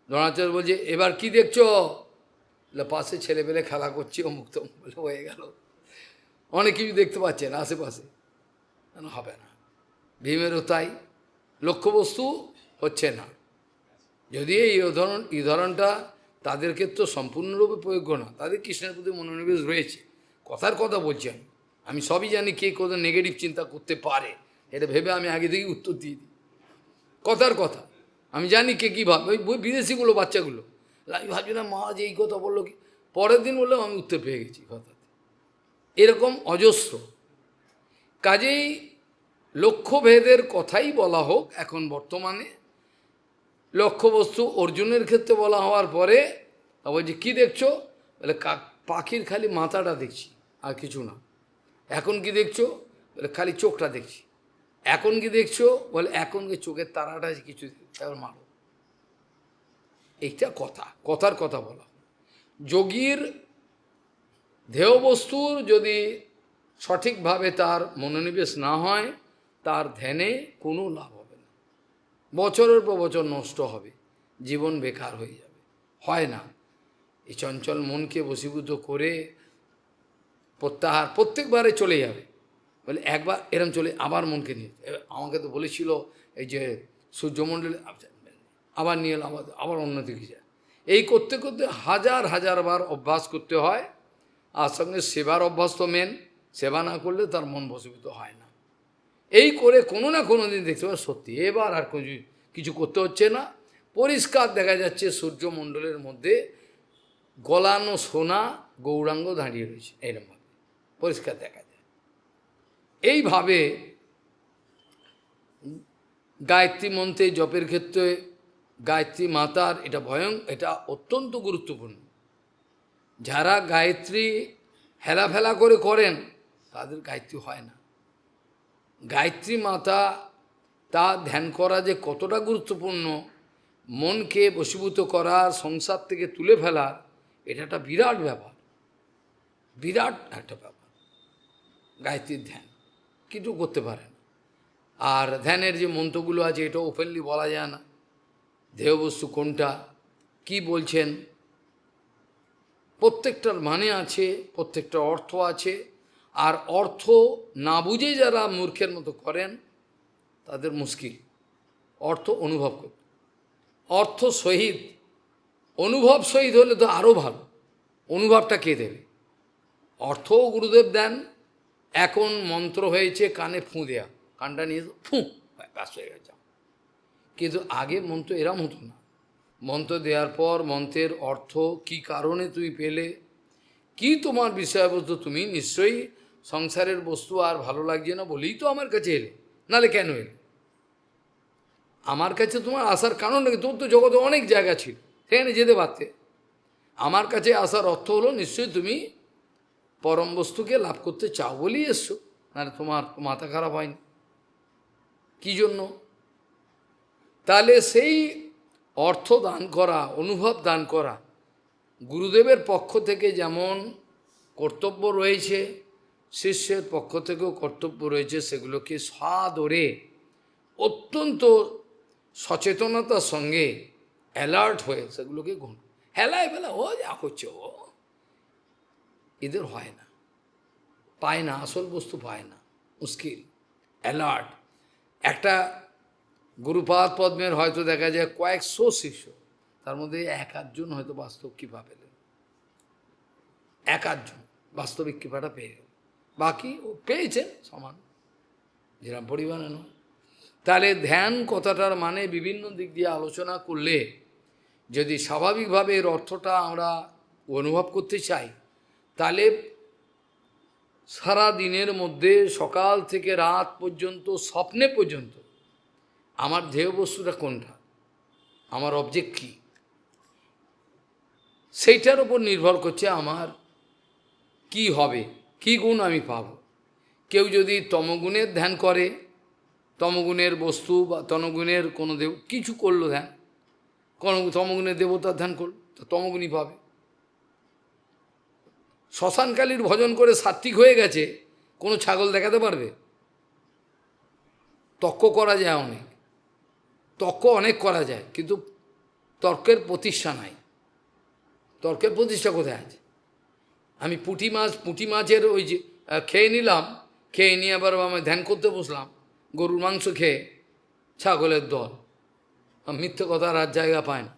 দ্রোণাচার্য বলছে, এবার কি দেখছো? পাশে ছেলে পেলে খেলা করছে, অমুক তমুক বলে হয়ে গেল, অনেক কিছু দেখতে পাচ্ছেন আশেপাশে, হবে না। ভীমেরও তাই, লক্ষ্যবস্তু হচ্ছে না। যদি এই উদাহরণটা তাদের ক্ষেত্রে সম্পূর্ণরূপে প্রয়োগ্য না, তাদের কৃষ্ণের প্রতি মনোনিবেশ রয়েছে, কথার কথা বলছি আমি সবই জানি কে কত নেগেটিভ চিন্তা করতে পারে, এটা ভেবে আমি আগে থেকেই উত্তর দিয়ে দিই, কথার কথা। আমি জানি কে কী ভাবে, ওই বিদেশিগুলো বাচ্চাগুলো, আমি ভাবছি না মা যে এই কথা বললো, কি পরের দিন বললেও আমি উত্তর পেয়ে গেছি কথাতে, এরকম অজস্র। কাজেই লক্ষ্যভেদের কথাই বলা হোক এখন বর্তমানে, লক্ষ্যবস্তু অর্জুনের ক্ষেত্রে বলা হওয়ার পরে আবার যে কী দেখছো, বলে পাখির খালি মাথাটা দেখছি আর কিছু না। এখন কি দেখছো? বলে খালি চোখটা দেখছি। এখন কি দেখছো? বলে এখন কি চোখের তারাটা কিছু, এবার মারো। এইটা কথা, কথার কথা বলা। যোগীর ধ্যেয় বস্তুর যদি সঠিকভাবে তার মনোনিবেশ না হয়, তার ধ্যানে কোনো লাভ হবে না, বছরের পর বছর নষ্ট হবে, জীবন বেকার হয়ে যাবে। হয় না, এই চঞ্চল মনকে বশীভূত করে প্রত্যাহার প্রত্যেকবারে চলে যাবে। বলে একবার এরম চলে, আবার মনকে নিয়ে, আমাকে তো বলেছিল এই যে সূর্যমণ্ডলে, আবার নিয়ে এলো, আবার অন্যদিকে যায়। এই করতে করতে হাজার হাজার বার অভ্যাস করতে হয়। আর সঙ্গে সেবার অভ্যাস তো মেন, সেবা না করলে তার মন বশীভূত হয় না। এই করে কোনো না কোনো দিন দেখতে পাবে সত্যি এবার আর কিছু করতে হচ্ছে না, পরিষ্কার দেখা যাচ্ছে সূর্যমণ্ডলের মধ্যে গলানো সোনা গৌরাঙ্গ দাঁড়িয়ে রয়েছে, এইরকমভাবে পরিষ্কার দেখা যায়। এইভাবে গায়ত্রী মন্ত্রে জপের ক্ষেত্রে গায়ত্রী মাতার এটা অত্যন্ত গুরুত্বপূর্ণ। যারা গায়ত্রী হেলাফেলা করে করেন তাদের গায়ত্রী হয় না। গায়ত্রী মাতা তা ধ্যান করা যে কতটা গুরুত্বপূর্ণ, মনকে বশীভূত করা, সংসার থেকে তুলে ফেলার, এটা একটা বিরাট ব্যাপার, বিরাট একটা ব্যাপার। গায়ত্রীর ধ্যান কিছু করতে পারে না। আর ধ্যানের যে মন্ত্রগুলো আছে এটা ওপেনলি বলা যায় না, দেহবস্তু কোনটা, কি বলছেন, প্রত্যেকটার মানে আছে, প্রত্যেকটার অর্থ আছে। আর অর্থ না বুঝে যারা মূর্খের মতো করেন তাদের মুশকিল অর্থ অনুভব করতে। অর্থ সহিত, অনুভব সহিত হলে তো আরও ভালো। অনুভবটা কে দেবে? অর্থও গুরুদেব দেন। এখন মন্ত্র হয়েছে কানে ফুঁ দেয়া, কানটা নিয়ে ফুঁ ব্যাস হয়ে গেছে। কিন্তু আগে মন্ত্র এরম হতো না। মন্ত্র দেওয়ার পর মন্ত্রের অর্থ কি কারণে তুমি পেলে, কি তোমার বিষয়বস্তু, তুমি নিশ্চয়ই সংসারের বস্তু আর ভালো লাগছে না বলেই তো আমার কাছে এলে, নালে কেন এলে? আমার কাছে তোমার আসার কারণ নাকি, তোর তো জগতে অনেক জায়গা ছিল, সেখানে যেতে পারতে। আমার কাছে আসার অর্থ হলো নিশ্চয়ই তুমি পরম বস্তুকে লাভ করতে চাও বলেই এসছো, নাহলে তোমার মাথা খারাপ হয়নি। কি জন্য? তাহলে সেই অর্থ দান করা, অনুভব দান করা গুরুদেবের পক্ষ থেকে যেমন কর্তব্য রয়েছে, শিষ্যের পক্ষ থেকেও কর্তব্য রয়েছে। সেগুলোকে সাদরে অত্যন্ত সচেতনতার সঙ্গে অ্যালার্ট হয়ে সেগুলোকে হেলায় ফেলা, ও যা করছে ও, এদের হয় না, পায় না, আসল বস্তু পায় না, মুশকিল। অ্যালার্ট একটা গুরুপাদ পদ্মের হয়তো দেখা যায় কয়েকশো শিষ্য, তার মধ্যে এক আধজন হয়তো বাস্তব কৃপা পেলেন, এক আধজন বাস্তবিক কৃপাটা পেয়ে গেল, বাকি ও পেয়েছেন সমান, যেরকম পরিমাণে নয়। তাহলে ধ্যান কথাটার মানে বিভিন্ন দিক দিয়ে আলোচনা করলে যদি স্বাভাবিকভাবে এর অর্থটা আমরা অনুভব করতে চাই, তাহলে সারা দিনের মধ্যে সকাল থেকে রাত পর্যন্ত, স্বপ্নে পর্যন্ত আমার ধ্যেয় বস্তুটা কোনটা, আমার অবজেক্ট কী, সেইটার উপর নির্ভর করছে আমার কি হবে, কি গুণ আমি পাব। কেউ যদি তমগুণের ধ্যান করে, তমগুণের বস্তু বা তমগুণের কোনো দেব কিছু করলো ধ্যান, কোনো তমগুণের দেবতার ধ্যান করল, তো তমগুণই পাবে। শ্মশানকালীর ভজন করে সাত্ত্বিক হয়ে গেছে, কোনো ছাগল দেখাতে পারবে? তর্ক করা যায় অনেক, তর্ক অনেক করা যায়, কিন্তু তর্কের প্রতিষ্ঠা নাই। তর্কের প্রতিষ্ঠা কোথায় আছে? আমি পুঁটি মাছের ওই যে খেয়ে নিলাম, খেয়ে নিয়ে আবার আমি ধ্যান করতে বসলাম, গরুর মাংস খেয়ে, ছাগলের দল, মিথ্যে কথা আর জায়গা পায় না,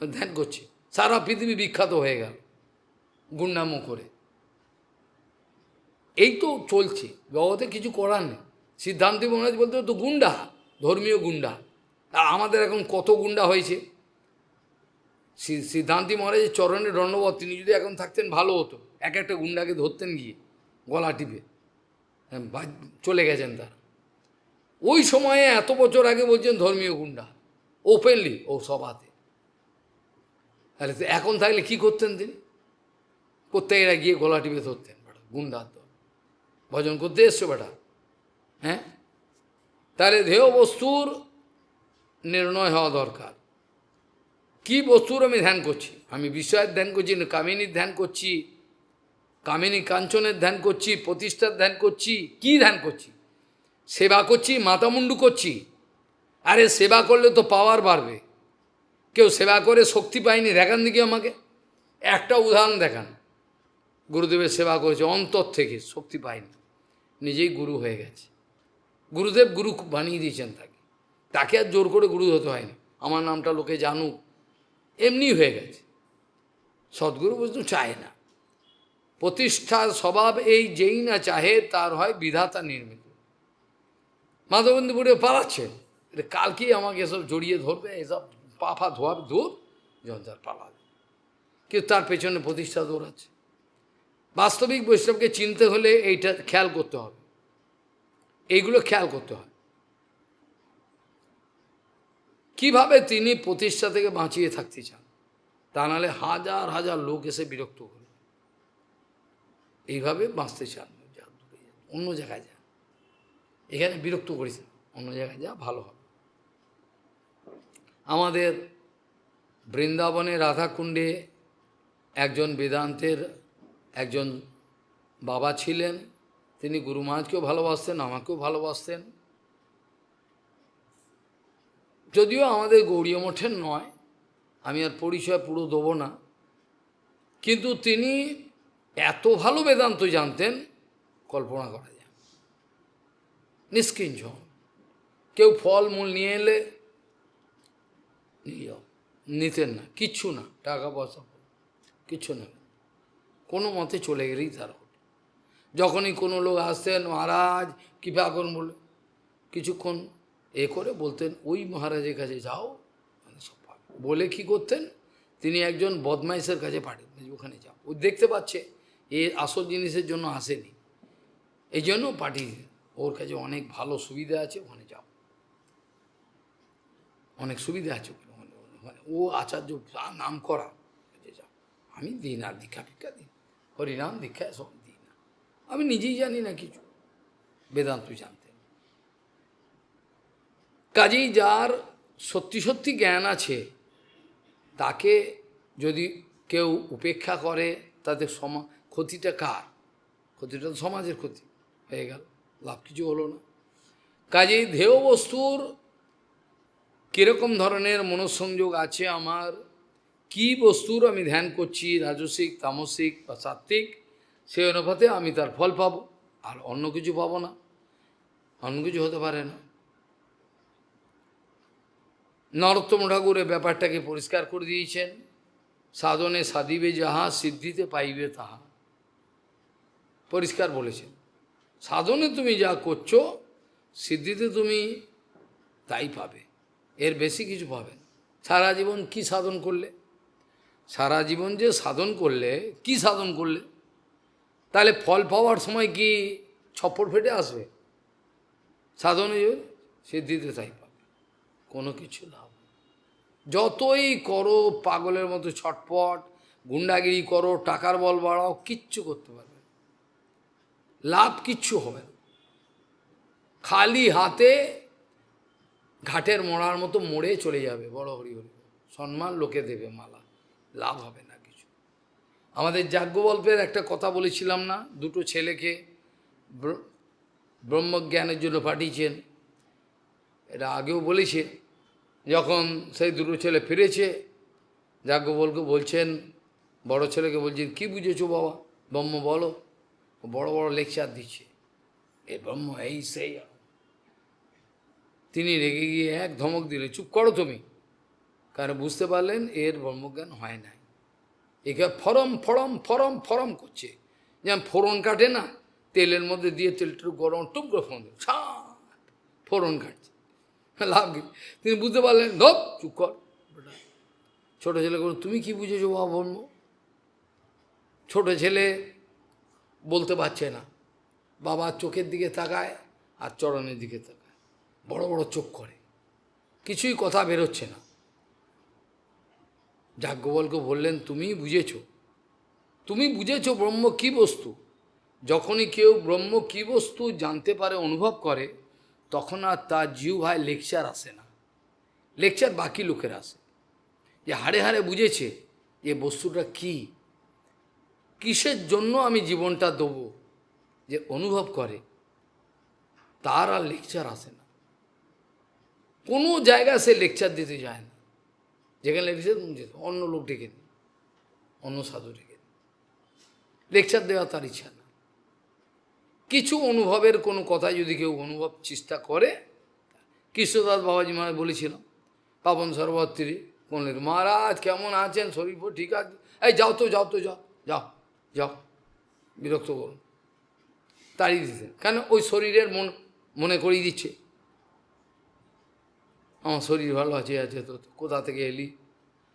ধ্যান করছে, সারা পৃথিবী বিখ্যাত হয়ে গেল গুন্ডামো করে। এই তো চলছে, জগতে কিছু করার নেই। সিদ্ধান্তি মহারাজ বলতে তো গুন্ডা, ধর্মীয় গুন্ডা। আর আমাদের এখন কত গুন্ডা হয়েছে। সিদ্ধান্তি মহারাজের চরণে দণ্ডবত, তিনি যদি এখন থাকতেন ভালো হতো, এক একটা গুন্ডাকে ধরতেন গিয়ে গলা টিপে, চলে গেছেন তারা। ওই সময়ে এত বছর আগে বলছেন ধর্মীয় গুন্ডা, ওপেনলি ও সভাতে। তাহলে এখন থাকলে কি করতেন তিনি? প্রত্যেকেরা গিয়ে গলা টিপে ধরতেন, বেটা গুন্ডার দল, ভজন করতে এসছো বেটা। হ্যাঁ, তাহলে ধ্যেয় বস্তুর নির্ণয় হওয়া দরকার। কি বস্তুর আমি ধ্যান করছি? আমি বিষয়ের ধ্যান করছি না, কামিনীর ধ্যান করছি, কামিনী কাঞ্চনের ধ্যান করছি, প্রতিষ্ঠার ধ্যান করছি, কি ধ্যান করছি? সেবা করছি, মাথামুন্ডু করছি। আরে সেবা করলে তো পাওয়ার বাড়বে। কেউ সেবা করে শক্তি পায়নি, দেখান দিকে আমাকে একটা উদাহরণ দেখান। গুরুদেবের সেবা করেছে, অন্তর থেকে শক্তি পায়নি, নিজেই গুরু হয়ে গেছে। গুরুদেব গুরু বানিয়ে দিয়েছেন তাকে, তাকে আর জোর করে গুরু হতে হয়নি। আমার নামটা লোকে জানুক, এমনি হয়ে গেছে। সদ্গুরু বৈষ্ণব চায় না, প্রতিষ্ঠার স্বভাব এই, যেই না চাহে তার হয় বিধাতা নির্মিত। মাধবন্দীপুরে পালাচ্ছে, কালকেই আমাকে এসব জড়িয়ে ধরবে, এসব পাফা ধোয়াবে, ধূর জঞ্জার পালাবে, কিন্তু তার পেছনে প্রতিষ্ঠা দৌড়াচ্ছে। বাস্তবিক বৈষ্ণবকে চিনতে হলে এইটা খেয়াল করতে হবে, এইগুলো খেয়াল করতে হয়, কিভাবে তিনি প্রতিষ্ঠা থেকে বাঁচিয়ে থাকতে চান। তা নাহলে হাজার হাজার লোক এসে বিরক্ত করবে। এইভাবে বাঁচতে চান, অন্য জায়গায় যান, এখানে বিরক্ত করেছেন, অন্য জায়গায় যা ভালো হবে। আমাদের বৃন্দাবনে রাধাকুণ্ডে একজন বেদান্তের একজন বাবা ছিলেন, তিনি গুরু মহারাজকেও ভালোবাসতেন, আমাকেও ভালোবাসতেন। যদিও আমাদের গৌড়ীয় মঠের নয়, আমি আর পরিচয় পুরো দেবো না, কিন্তু তিনি এত ভালো বেদান্ত জানতেন, কল্পনা করা যায় নিষ্কিঞ্চন। কেউ ফল মূল নিয়ে এলে নিয়ে যাও, নিতেন না, কিচ্ছু না, টাকা পয়সা কিচ্ছু নেবেন, কোনো মতে চলে গেলেই তার হল। যখনই কোনো লোক আসতেন, মহারাজ কৃপা করুন বলে, কিছুক্ষণ করে বলতেন ওই মহারাজের কাছে যাও, মানে সব পাবে। বলে কি করতেন, তিনি একজন বদমাইশের কাছে পাঠান, ওখানে যাও, ও দেখতে পাচ্ছে এ আসল জিনিসের জন্য আসেনি, এই জন্য পাঠিয়ে, ওর কাছে অনেক ভালো সুবিধা আছে, ওখানে যাও, অনেক সুবিধা আছে ওখানে, ও আচার্য নাম করা, যাও। আমি দিই না দীক্ষা ফিক্ষা দিই, হরিনাম দীক্ষা সব দিই না, আমি নিজেই জানি না কিছু, বেদান্ত জানতেন। কাজেই যার সত্যি সত্যি জ্ঞান আছে, তাকে যদি কেউ উপেক্ষা করে, তাদের ক্ষতিটা কার? ক্ষতিটা তো সমাজের ক্ষতি হয়ে গেল, লাভ কিছু হলো না। কাজেই ধেয় বস্তুর কীরকম ধরনের মনঃসংযোগ আছে আমার, কি বস্তুর আমি ধ্যান করছি, রাজসিক তামসিক বা সাত্ত্বিক, সেই অনুপাতে আমি তার ফল পাবো, আর অন্য কিছু পাবো না, অন্য কিছু হতে পারে না। নরোত্তম ঠাকুর এই ব্যাপারটাকে পরিষ্কার করে দিয়েছেন, সাধনে সাধিবে যাহা সিদ্ধিতে পাইবে তাহা, পরিষ্কার বলেছেন। সাধনে তুমি যা করছো, সিদ্ধিতে তুমি তাই পাবে, এর বেশি কিছু পাবে না। সারা জীবন কি সাধন করলে, সারা জীবন যে সাধন করলে, কি সাধন করলে, তাহলে ফল পাওয়ার সময় কি ছপ্পর ফেটে আসবে? সাধনে সিদ্ধিতে তাই পাবে, কোনো কিছু লাভ। যতই করো পাগলের মতো ছটপট, গুন্ডাগিরি করো, টাকার বল বাড়াও, কিচ্ছু করতে পারবে না, লাভ কিচ্ছু হবে না। খালি হাতে ঘাটের মোড়ার মতো মোড়ে চলে যাবে, বড় হরি হরি সম্মান লোকে দেবে মালা, লাভ হবে না কিছু। আমাদের যাজ্ঞবল্পের একটা কথা বলেছিলাম না, দুটো ছেলেকে ব্রহ্মজ্ঞানের জন্য পাঠিয়েছেন, এটা আগেও বলেছে। যখন সেই দুটো ছেলে ফিরেছে, যাজ্ঞবল্ক্য বলছেন, বড় ছেলেকে বলছেন, কি বুঝেছো বাবা ব্রহ্ম বলো, বড় বড় লেকচার দিচ্ছে, এ ব্রহ্ম এই সেই। তিনি রেগে গিয়ে এক ধমক দিলে, চুপ করো তুমি, কারণ বুঝতে পারলেন এর ব্রহ্মজ্ঞান হয় নাই, একে ফরম ফরম ফরম ফরম করছে, যেমন ফোড়ন কাটে না, তেলের মধ্যে দিয়ে তেলটা গরম টুক করে ফোন দেবে, ফোড়ন কাটছে, লাভ কি? তিনি বুঝতে পারলেন, ধপ চুপ কর। ছোটো ছেলে বলল, তুমি কি বুঝেছো বাবা ব্রহ্ম? ছোটো ছেলে বলতে পারছে না, বাবা চোখের দিকে তাকায় আর চরণের দিকে তাকায়, বড় বড় চোখ করে, কিছুই কথা বেরোচ্ছে না। যাজ্ঞবল্ক্য বললেন, তুমি বুঝেছো, তুমি বুঝেছো ব্রহ্ম কী বস্তু। যখনই কেউ ব্রহ্ম কী বস্তু জানতে পারে, অনুভব করে, তখন আর তার জিহ্বায় লেকচার আসে না, লেকচার বাকি লোকের আসে, যে হাড়ে হাড়ে বুঝেছে যে বস্তুটা কি, কিসের জন্য আমি জীবনটা দেবো, যে অনুভব করে, তার আর লেকচার আসে না। কোনো জায়গায় সে লেকচার দিতে যায় না, যেখানে লেকচার যেত অন্য লোক ডেকে দিন, অন্য সাধু ডেকে দিন, লেকচার দেওয়া তার ইচ্ছা না। কিছু অনুভবের কোনো কথা যদি কেউ অনুভব চেষ্টা করে, কৃষ্ণদাস বাবাজি মহারাজ বলেছিলাম, পাবন সর্বত্রী বললেন, মহারাজ কেমন আছেন, শরীর ঠিক আছে, এই যাও তো যাও তো যাও যাও যাও, বিরক্ত করুন, তাড়িয়ে দিতেন। কেন? ওই শরীরের মনে করিয়ে দিচ্ছে, আমার শরীর ভালো আছে, তো কোথা থেকে এলি?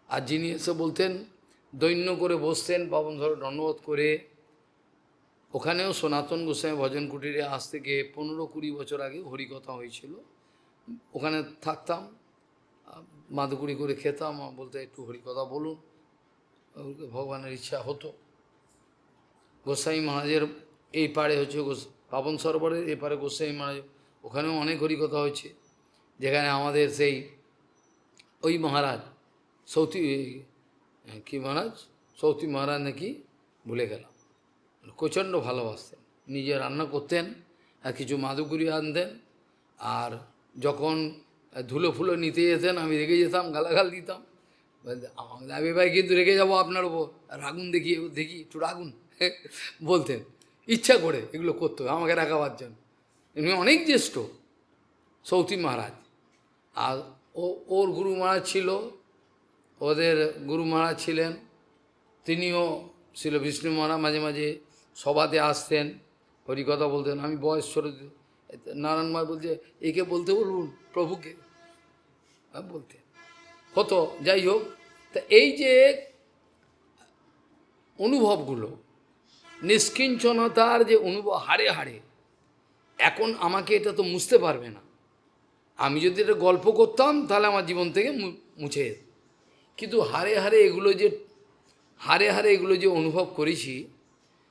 আর যিনি এসে বলতেন, দৈন্য করে বসতেন পাবন ধর দণ্ডবোধ করে, ওখানেও সনাতন গোস্বামী ভজন কুটিরে আজ থেকে 15-20 বছর আগে হরিকথা হয়েছিল, ওখানে থাকতাম, মাদুকুড়ি করে খেতাম, বলতে একটু হরিকথা বলুন, ভগবানের ইচ্ছা হতো। গোস্বামী মহারাজের এই পারে হচ্ছে পাবন সরোবরের এই পারে গোস্বামী মহারাজ, ওখানেও অনেক হরিকথা হয়েছে, যেখানে আমাদের সেই ওই মহারাজ সৌতি, কি মহারাজ, সৌতি মহারাজ নাকি ভুলে গেলাম, প্রচণ্ড ভালোবাসতেন, নিজে রান্না করতেন আর কিছু মাদুকুরি আনতেন, আর যখন ধুলো ফুলো নিতে যেতেন, আমি রেগে যেতাম, গালাগাল দিতাম। আমাদের আমি ভাই কিন্তু রেগে যাবো আপনার ওপর, রাগুন দেখি দেখি একটু রাগুন বলতেন, ইচ্ছা করে এগুলো করতে হবে আমাকে রাখাবার জন্য। এমনি অনেক জ্যেষ্ঠ সৌতি মহারাজ। আর ওর গুরু মহারাজ ছিল, ওদের গুরু মহারাজ ছিলেন, তিনিও ছিল বিষ্ণু মহারাজ। মাঝে মাঝে সভাতে আসতেন, হরিকথা বলতেন। আমি বয়স ছোট, নারায়ণ মা বলছে একে বলতে বলুন প্রভুকে, বলতে হতো। যাই হোক, তা এই যে অনুভবগুলো, নিষ্কিঞ্চনতার যে অনুভব হাড়ে হাড়ে, এখন আমাকে এটা তো মুছতে পারবে না। আমি যদি এটা গল্প করতাম তাহলে আমার জীবন থেকে মুছে যেত। কিন্তু হাড়ে হাড়ে এগুলো যে অনুভব করেছি,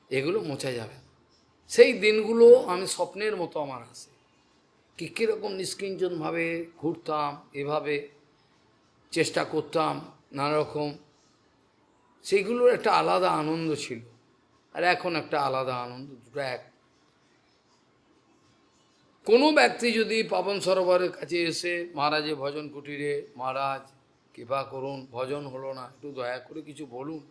এগুলো মোছা যাবে না। সেই দিনগুলো আমি স্বপ্নের মতো আমার আসে, কীরকম নিষ্কিঞ্চনভাবে ঘুরতাম, এভাবে চেষ্টা করতাম নানা রকম। সেইগুলোর একটা আলাদা আনন্দ ছিল, আর এখন একটা আলাদা আনন্দ, দুটো এক। কোনো ব্যক্তি যদি পাবন সরোবরের কাছে এসে মহারাজের ভজন কুটিরে, মহারাজ কৃপা করুন, ভজন হলো না, একটু দয়া করে কিছু বলুন,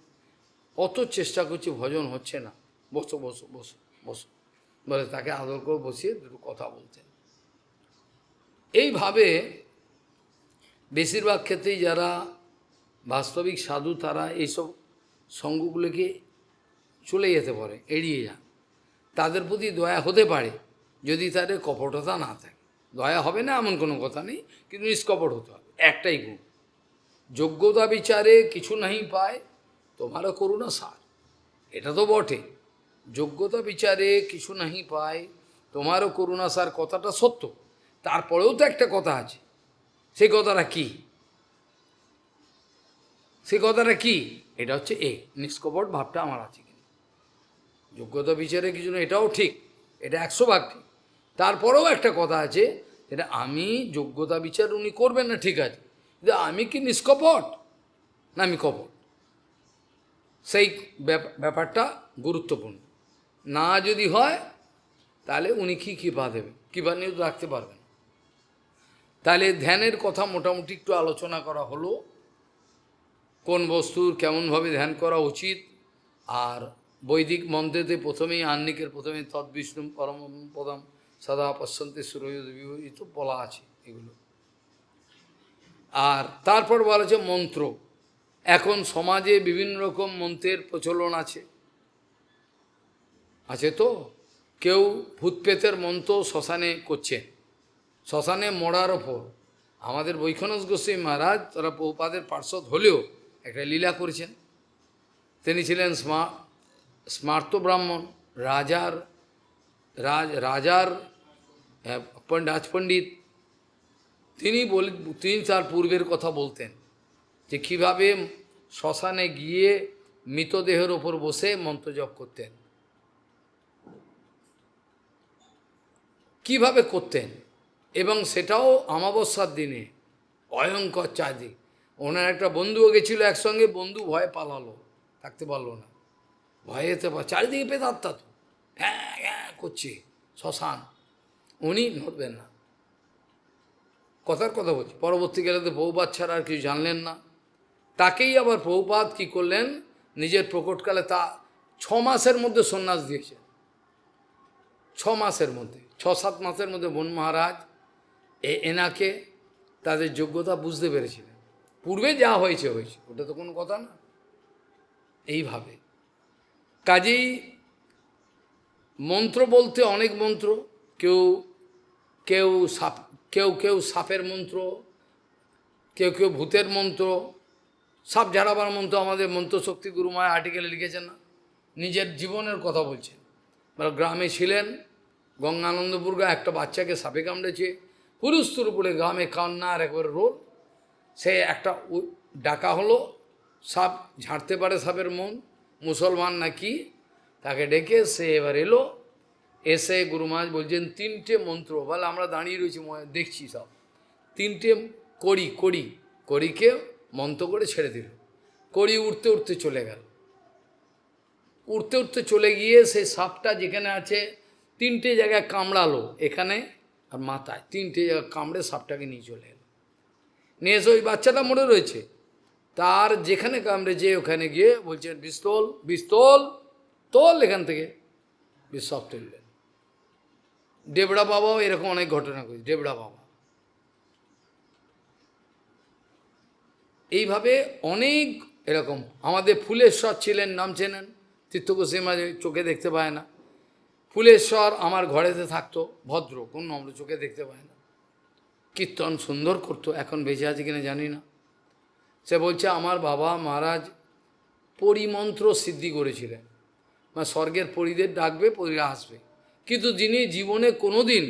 অত চেষ্টা করছি ভজন হচ্ছে না, বসো বসো বসো বসো বলে তাকে আদর করে বসিয়ে দুটো কথা বলতেন। এইভাবে বেশিরভাগ ক্ষেত্রেই যারা বাস্তবিক সাধু, তারা এইসব সঙ্গগুলোকে চলে যেতে পারে, এড়িয়ে যান। তাদের প্রতি দয়া হতে পারে যদি তাদের কপটতা না থাকে। দয়া হবে না এমন কোনো কথা নেই, কিন্তু নিষ্কপট হতে হবে। একটাই গুণ, যোগ্যতা বিচারে কিছু নাহি পায় তোমারও করুণা সার। এটা তো বটে, যোগ্যতা বিচারে কিছু নাহি পায় তোমারও করুণা সার, কথাটা সত্য। তারপরেও তো একটা কথা আছে, সেই কথাটা কি? সেই কথাটা কি? এটা হচ্ছে নিষ্কপট ভাবটা আমার আছে কিনা। যোগ্যতা বিচারে কিছু না, এটাও ঠিক, এটা 100 ভাগ ঠিক। তারপরেও একটা কথা আছে, এটা আমি যোগ্যতা বিচার উনি করবেন না, ঠিক আছে, কিন্তু আমি কি নিষ্কপট না আমি কপট, সেই ব্যাপারটা গুরুত্বপূর্ণ। না যদি হয় তাহলে উনি কি কৃপা দেবেন, কৃপা নিয়ে রাখতে পারবেন। তাহলে ধ্যানের কথা মোটামুটি একটু আলোচনা করা হলো, কোন বস্তুর কেমনভাবে ধ্যান করা উচিত। আর বৈদিক মন্ত্রেতে প্রথমেই, আহ্নিকের প্রথমে তদ্বিষ্ণু পরম পদম সদা পশ্যন্তে সুরয়িত বলা আছে এগুলো। আর তারপর বলা আছে মন্ত্র। এখন সমাজে বিভিন্ন রকম মন্ত্রের প্রচলন আছে, আছে তো। কেউ ভূতপ্রেতের মন্ত্র শ্মশানে করছে, শ্মশানে মরার ওপর। আমাদের বৈখনস গোস্বামী মহারাজ, তারা প্রভুপাদের পার্শ্বদ হলেও একটা লীলা করেছেন। তিনি ছিলেন স্মার্ত ব্রাহ্মণ, রাজার রাজপণ্ডিত। তিনি তার পূর্বের কথা বলতেন যে কীভাবে শ্মশানে গিয়ে মৃতদেহের ওপর বসে মন্ত্র জপ করতেন, কিভাবে করতেন, এবং সেটাও অমাবস্যার দিনে ভয়ঙ্কর চাঁদে। ওনার একটা বন্ধুও গেছিল একসঙ্গে, বন্ধু ভয়ে পালালো, থাকতে পারলো না, ভয়েতে চারিদিকে পেতাত্তা তো হ্যাঁ হ্যাঁ করছে শ্মশান, উনি নড়বেন না। কথার কথা বলছি, পরবর্তীকালে তো বহুপাত ছাড়া আর কিছু জানলেন না। তাকেই আবার বহুপাত কী করলেন, নিজের প্রকটকালে তা 6 মাসের মধ্যে সন্ন্যাস দিয়েছেন। 6 মাসের মধ্যে, 6-7 মাসের মধ্যে বন মহারাজ এনাকে তাদের যোগ্যতা বুঝতে পেরেছিলেন। পূর্বে যা হয়েছে হয়েছে, ওটা তো কোনো কথা না। এইভাবে কাজেই মন্ত্র বলতে অনেক মন্ত্র, কেউ কেউ সাপ, কেউ সাপের মন্ত্র, কেউ ভূতের মন্ত্র, সাপ ঝাড়াবার মন্ত্র। আমাদের মন্ত্রশক্তি গুরুমায় আর্টিকেলে লিখেছেন না, নিজের জীবনের কথা বলছেন। গ্রামে ছিলেন, গঙ্গানন্দপুর একটা বাচ্চাকে সাপে কামড়েছে, পুরুস্তুর উপরে গ্রামে কান্না আর একবার রোল। সে একটা ডাকা হলো, সাপ ঝাড়তে পারে সাপের মন, মুসলমান নাকি, তাকে ডেকে সে এবার এলো। এসে গুরু মহারাজ বলছেন 3টে মন্ত্র, বলে আমরা দাঁড়িয়ে রয়েছি দেখছি সব, 3টে কড়িকে মন্ত্র করে ছেড়ে দিল। কড়ি উঠতে উঠতে চলে গেল, উঠতে উঠতে চলে গিয়ে সেই সাপটা যেখানে আছে 3টে জায়গায় কামড়ালো, এখানে আর মাথায় 3টে জায়গায় কামড়ে সাপটাকে নিয়ে চলে এলো। নিয়ে এসে ওই বাচ্চাটা মরে রয়েছে, তার যেখানে কামড়েছে ওখানে গিয়ে বলছেন বিস্তল বিস্তল তোল এখান থেকে, সব তুললেন। ডেবড়া বাবাও এরকম অনেক ঘটনা করেছে, ডেবড়া বাবা। এইভাবে অনেক এরকম। আমাদের ফুলেশ্বর ছিলেন, নাম চেনেন, তীর্থগোস্বামী মাঝে চোখে দেখতে পায় না। ফুলেশ্বর আমার ঘরেতে থাকতো, ভদ্র, কোন নম্র, চোখে দেখতে পায় না, কীর্তন সুন্দর করতো, এখন বেঁচে আছে কিনা জানি না। সে বলছে আমার বাবা মহারাজ পরিমন্ত্র সিদ্ধি করেছিলেন, মানে স্বর্গের পরিদের ডাকবে, পরীরা আসবে, কিন্তু যিনি জীবনে কোনো দিন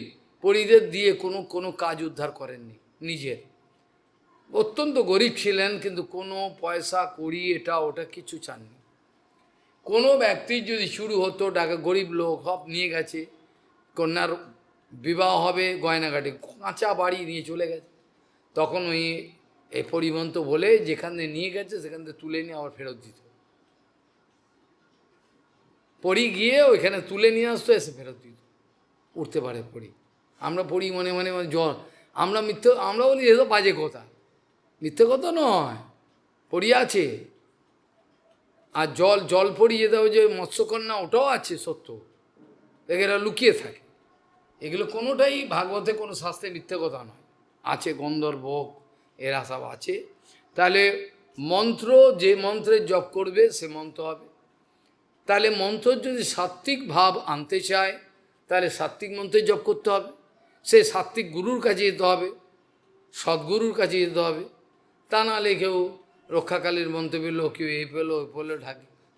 পরিদের দিয়ে কোনো কাজ উদ্ধার করেননি নিজের। অত্যন্ত গরিব ছিলেন, কিন্তু কোনো পয়সা কড়ি এটা ওটা কিছু চাননি। কোনো ব্যক্তির যদি শুরু হতো, ডাকা গরিব লোক সব নিয়ে গেছে, কন্যার বিবাহ হবে, গয়নাগাটি, কাঁচা বাড়ি নিয়ে চলে গেছে, তখন ওই এই পরিবন্ত বলে যেখানে নিয়ে গেছে সেখান থেকে তুলে নিয়ে আবার ফেরত দিত। পড়ি গিয়ে ওইখানে তুলে নিয়ে আসতো, এসে ফেরত দিত, উঠতে পারে পড়ি। আমরা পড়ি মনে মনে জল, আমরা বলি এ তো বাজে কথা, মিথ্যে কথা নয়, পড়ি আছে। আর জল পড়ি যেতে হবে যে মৎস্যকন্যা, ওটাও আছে সত্য, এরা লুকিয়ে থাকে। এগুলো কোনোটাই ভাগবতে কোনো শাস্ত্রে মিথ্যে কথা নয়, আছে গন্ধর্ব এরা সব আছে। তাহলে মন্ত্র, যে মন্ত্রের জপ করবে সে মন্ত্র হবে। তাহলে মন্ত্র যদি সাত্ত্বিক ভাব আনতে চায়, তাহলে সাত্ত্বিক মন্ত্রের জপ করতে হবে, সে সাত্ত্বিক গুরুর কাছে যেতে হবে, সদ্গুরুর কাছে যেতে হবে। তা নাহলে কেউ রক্ষাকালীর মন্ত্র পেল, কেউ এই পেলো ওই পেলো,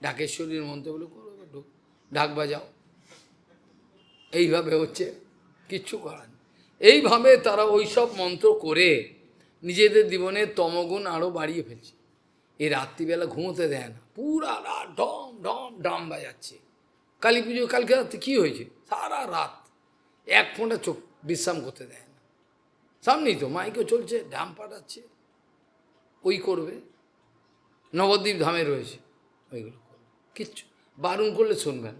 ঢাকেশ্বরীর মন্ত্র পেলো, ঢাক বাজাও, এইভাবে হচ্ছে, কিচ্ছু করার নেই। এইভাবে তারা ওই সব মন্ত্র করে নিজেদের জীবনে তমগুণ আরও বাড়িয়ে ফেলছে। এই রাত্রিবেলা ঘুমোতে দেয় না, পুরা রাত ডম ডম ডম বাজাচ্ছে। কালী পুজো কালকে রাত্রে কী হয়েছে, সারা রাত এক ফোঁটা চোখ বিশ্রাম করতে দেয় না। সামনেই তো মাইকও চলছে, ডাম পাঠাচ্ছে, ওই করবে, নবদ্বীপ ধামে রয়েছে, ওইগুলো করবে, কিচ্ছু বারণ করলে শুনবেন,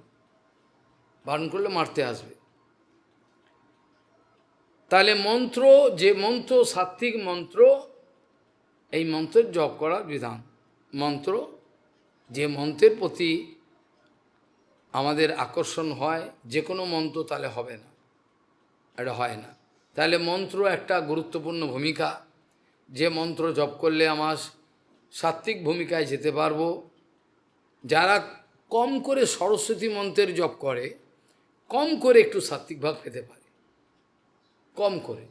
বারণ করলে মারতে আসবে। তাহলে মন্ত্র, যে মন্ত্র সাত্ত্বিক মন্ত্র, এই মন্ত্রের জপ করার বিধান। মন্ত্র, যে মন্ত্রের প্রতি আমাদের আকর্ষণ হয়, যে কোনো মন্ত্র তাহলে হবে না, এটা হয় না। তাহলে মন্ত্র একটা গুরুত্বপূর্ণ ভূমিকা, যে মন্ত্র জপ করলে আমার সাত্ত্বিক ভূমিকায় যেতে পারবো। যারা কম করে সরস্বতী মন্ত্রের জপ করে, কম করে একটু সাত্ত্বিক ভাব পেতে পারে, কম করে